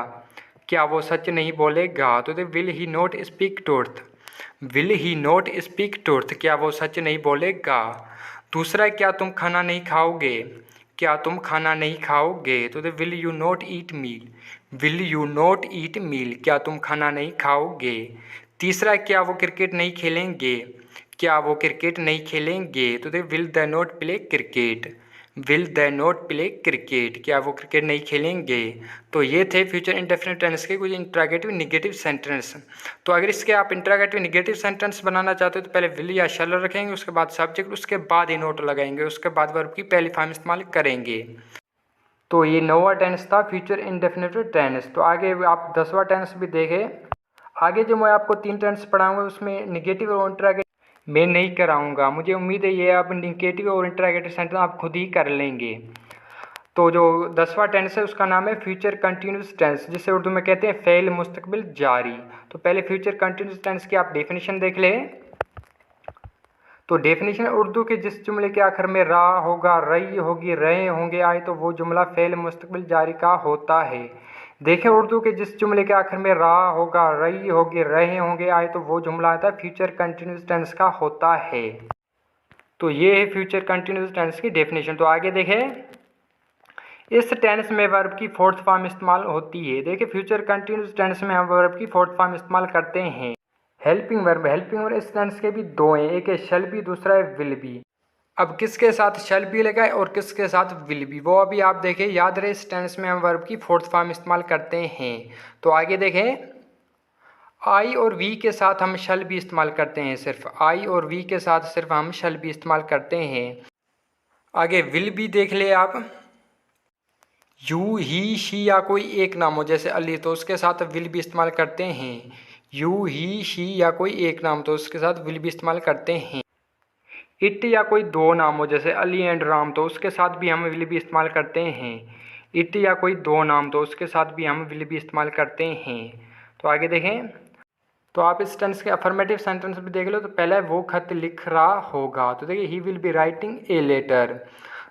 क्या वो सच नहीं बोलेगा। तो will he not speak truth, will he not speak truth, क्या वो सच नहीं बोलेगा। दूसरा क्या तुम खाना नहीं खाओगे, क्या तुम खाना नहीं खाओगे। तो will you not eat meal, will you not eat meal, क्या तुम खाना नहीं खाओगे। तीसरा क्या वो क्रिकेट नहीं खेलेंगे, क्या वो क्रिकेट नहीं खेलेंगे। तो will the not play cricket, will the not play cricket, क्या वो क्रिकेट नहीं खेलेंगे। तो ये थे फ्यूचर इंडेफिनिट टेंस के कुछ इंट्रागेटिव निगेटिव सेंटेंस। तो अगर इसके आप इंट्रागेटिव निगेटिव सेंटेंस बनाना चाहते हो तो पहले विल या शैल रखेंगे, उसके बाद सब्जेक्ट, उसके बाद ही नोट लगाएंगे, उसके बाद वर्ब की पहली फॉर्म इस्तेमाल करेंगे। तो ये 9वां टेंस था फ्यूचर इंडेफिनिट टेंस। तो आगे आप 10वां टेंस भी देखें। आगे जो मैं आपको 3 टेंस पढ़ाऊंगा उसमें निगेटिव और इंट्रागेटिव मैं नहीं कराऊंगा, मुझे उम्मीद है ये आप निगेटिव और इंट्रागेटिव सेंटेंस आप खुद ही कर लेंगे। तो जो 10वां टेंस है उसका नाम है फ्यूचर कंटिन्यूस टेंस, जिसे उर्दू में कहते हैं फ़ेल मुस्तकबिल जारी। तो पहले फ्यूचर कंटिन्यूस टेंस की आप डेफिनेशन देख लें। तो डेफिनेशन उर्दू के जिस जुमले के आखिर में रा होगा, रही होगी, रहे होंगे आए तो वो जुमला फ़ेल मुस्तकबिल जारी का होता है। देखें उर्दू के जिस जुमले के आखिर में रा होगा, रही होगी, रहे होंगे आए तो वो जुमला आता है फ्यूचर कंटिन्यूस टेंस का होता है। तो ये है फ्यूचर कंटिन्यूस टेंस की डेफिनेशन। तो आगे देखें, इस टेंस में वर्ब की फोर्थ फॉर्म इस्तेमाल होती है। देखिए फ्यूचर कंटिन्यूस टेंस में हम वर्ब की फोर्थ फॉर्म इस्तेमाल करते हैं। हेल्पिंग वर्ब, हेल्पिंग वर्ब इस टेंस के भी 2 हैं, एक है शैल बी, दूसरा है विल बी। अब किसके साथ शैल बी लगाए और किसके साथ विल बी, वो अभी आप देखें, याद रहे इस टेंस में हम वर्ब की फोर्थ फॉर्म इस्तेमाल करते हैं। तो आगे देखें, आई और वी के साथ हम शैल बी इस्तेमाल करते हैं, सिर्फ आई और वी के साथ सिर्फ हम शैल बी इस्तेमाल करते हैं। आगे विल बी देख ले आप, यू ही शी या कोई एक नाम हो जैसे अली तो उसके साथ विल भी इस्तेमाल करते हैं। यू ही शी या कोई एक नाम तो उसके साथ विल भी इस्तेमाल करते हैं। इट या कोई 2 नाम हो जैसे अली एंड राम तो उसके साथ भी हम विल भी इस्तेमाल करते हैं। इट या कोई 2 नाम तो उसके साथ भी हम विल भी इस्तेमाल करते हैं। तो आगे देखें, तो आप इस टेंस के अफर्मेटिव सेंटेंस भी देख लो। तो पहला है वो खत लिख रहा होगा, तो देखिए he will be writing a letter.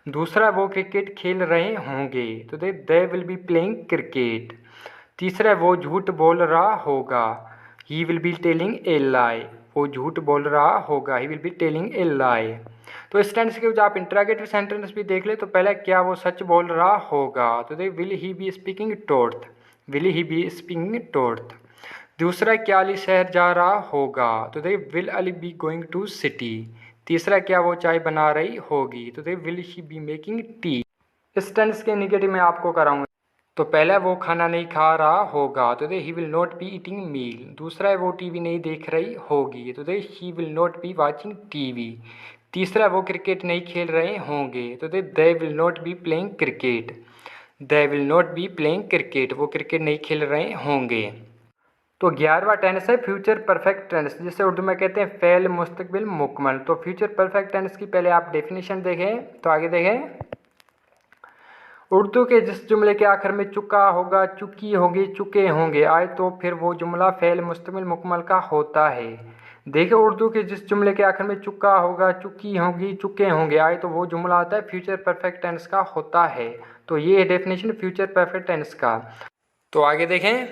दूसरा वो क्रिकेट खेल रहे होंगे, तो they will be playing cricket. तीसरा वो झूठ बोल रहा होगा, he will be telling a lie, वो झूठ बोल रहा होगा, he will be telling a lie. तो इस टेंस के जो आप इंटरोगेटिव सेंटेंस भी देख ले, तो पहला क्या वो सच बोल रहा होगा, तो देख will he be speaking truth, will he be speaking truth. दूसरा क्या अली शहर जा रहा होगा, तो देख will Ali be going to city. तीसरा क्या वो चाय बना रही होगी, तो देख will she be making tea. इस टेंस के निगेटिव में आपको कराऊंगा। तो पहला वो खाना नहीं खा रहा होगा, तो देख he will not be eating meal. दूसरा है वो टीवी नहीं देख रही होगी, तो देख she will not be watching TV. तीसरा वो क्रिकेट नहीं खेल रहे होंगे, तो देख they will not B playing cricket, they will not B playing cricket, वो क्रिकेट नहीं खेल रहे होंगे। तो 11वां टेंस है फ्यूचर परफेक्ट टेंस, जिसे उर्दू में कहते हैं फ़ेल मुस्तकबिल मुकम्मल। तो फ्यूचर परफेक्ट टेंस की पहले आप डेफिनेशन देखें। तो आगे देखें, उर्दू के जिस जुमले के आखिर में चुका होगा, चुकी होगी, चुके होंगे आए तो फिर वो जुमला फ़ेल मुस्तकबिल मुकम्मल का होता है। देखिए, उर्दू के जिस जुमले के आखिर में चुका होगा, चुकी होगी, चुके होंगे आए तो वो जुमला आता है फ्यूचर परफेक्ट टेंस का होता है। तो ये है डेफिनेशन फ्यूचर परफेक्ट टेंस का। तो आगे देखें,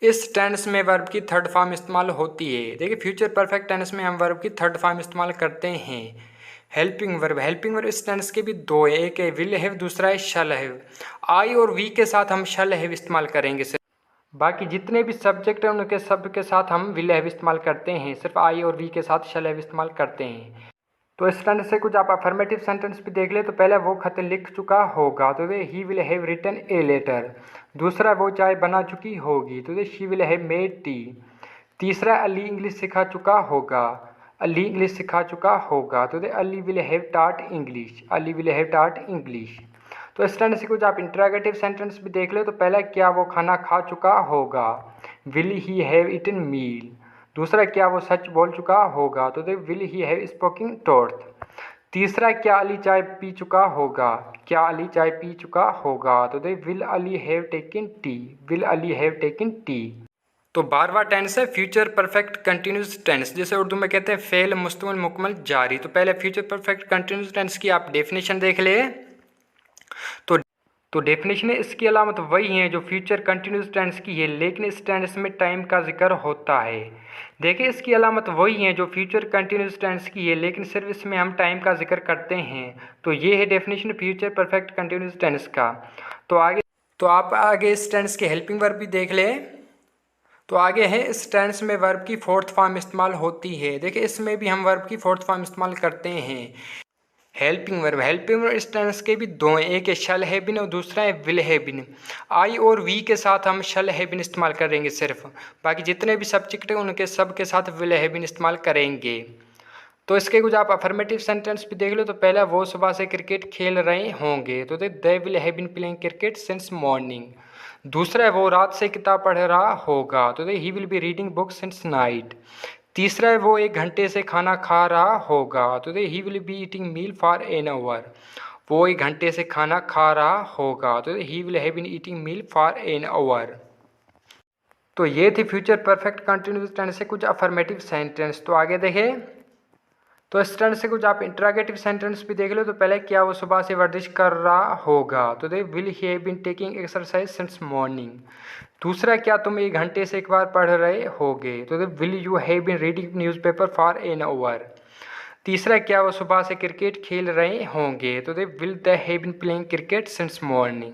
इस टेंस में वर्ब की थर्ड फॉर्म इस्तेमाल होती है। देखिए, फ्यूचर परफेक्ट टेंस में हम वर्ब की थर्ड फॉर्म इस्तेमाल करते हैं। हेल्पिंग वर्ब इस टेंस के भी दो है, एक है विल हैव, दूसरा है शल हैव। आई और वी के साथ हम शल हैव इस्तेमाल करेंगे सिर्फ, बाकी जितने भी सब्जेक्ट हैं उनके सब के साथ हम विल हैव इस्तेमाल करते हैं, सिर्फ आई और वी के साथ शल हैव इस्तेमाल करते हैं। तो इस टेंस से कुछ आप अफर्मेटिव सेंटेंस भी देख ले। तो पहले वो खत लिख चुका होगा, तो he will have written a letter. दूसरा, वो चाय बना चुकी होगी, तो she will have made tea. तीसरा, अली इंग्लिश सिखा चुका होगा, अली इंग्लिश सिखा चुका होगा, तो Ali will have taught English, Ali will have taught English. तो इस टेंस से कुछ आप इंटरोगेटिव सेंटेंस भी देख ले। तो पहला, क्या वो खाना खा चुका होगा, विल ही हैव ईटन मील। दूसरा, क्या वो सच बोल चुका होगा, तो विल ही हैव स्पोकिंग ट्रूथ। तीसरा, क्या अली चाय पी चुका होगा, क्या अली चाय पी चुका होगा, तो will Ali have taken T, will Ali have taken T. तो 12वां टेंस है फ्यूचर परफेक्ट कंटिन्यूस टेंस, जिसे उर्दू में कहते हैं फेल मुस्तमिल मुकम्मल जारी। तो पहले फ्यूचर परफेक्ट कंटिन्यूस टेंस की आप डेफिनेशन देख ले। तो डेफिनेशन है, इसकी अलामत वही है जो फ्यूचर कंटिन्यूस टेंस की है, लेकिन इस टेंस में टाइम का जिक्र होता है। देखिए, इसकी अलामत वही है जो फ्यूचर कंटिन्यूस टेंस की है, लेकिन सिर्फ इसमें हम टाइम का जिक्र करते हैं। तो ये है definition future perfect continuous tense का। तो आप आगे इस टेंस के हेल्पिंग वर्ब भी देख लें। तो आगे है, इस टेंस में वर्ब की फोर्थ फॉर्म इस्तेमाल होती है। देखिए, इसमें भी हम वर्ब की फोर्थ फॉर्म इस्तेमाल करते हैं। हेल्पिंग वर्ब इस टेंस के भी दो हैं, एक है शल है बिन और दूसरा है विल है बिन। आई और वी के साथ हम शल है बिन इस्तेमाल करेंगे सिर्फ, बाकी जितने भी सब्जेक्ट हैं उनके सब के साथ विल है बिन इस्तेमाल करेंगे। तो इसके कुछ आप अफर्मेटिव सेंटेंस भी देख लो। तो पहला, वो सुबह से क्रिकेट खेल रहे होंगे, तो they will have been playing cricket since morning. दूसरा है, वो रात से किताब पढ़ रहा होगा, तो he will be reading book since night. तीसरा है, वो 1 घंटे से खाना खा रहा होगा, तो he will be eating meal for an hour. वो 1 घंटे से खाना खा रहा होगा, तो he will have been eating meal for an hour. तो ये थी फ्यूचर परफेक्ट कंटिन्यूस टेंस से कुछ अफर्मेटिव सेंटेंस। तो आगे देखें, तो इस टेंस से कुछ आप इंटरोगेटिव सेंटेंस भी देख लो। तो पहले, क्या वो सुबह से वर्जिश कर रहा होगा, तो will he have been taking exercise since morning. दूसरा, क्या तुम 1 घंटे से एक बार पढ़ रहे होगे, तो will you have been reading newspaper for an hour. तीसरा, क्या वो सुबह से क्रिकेट खेल रहे होंगे, तो will they have been playing cricket since morning.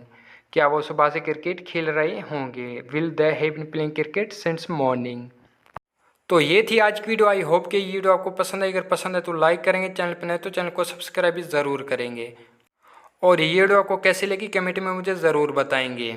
क्या वो सुबह से क्रिकेट खेल रहे होंगे, will they have been playing cricket since morning. तो ये थी आज की वीडियो। आई होप कि ये वीडियो आपको पसंद आई। अगर पसंद है तो लाइक करेंगे, चैनल पर नए तो चैनल को सब्सक्राइब भी ज़रूर करेंगे, और ये वीडियो आपको कैसी लगी कमेंट में मुझे ज़रूर बताएंगे।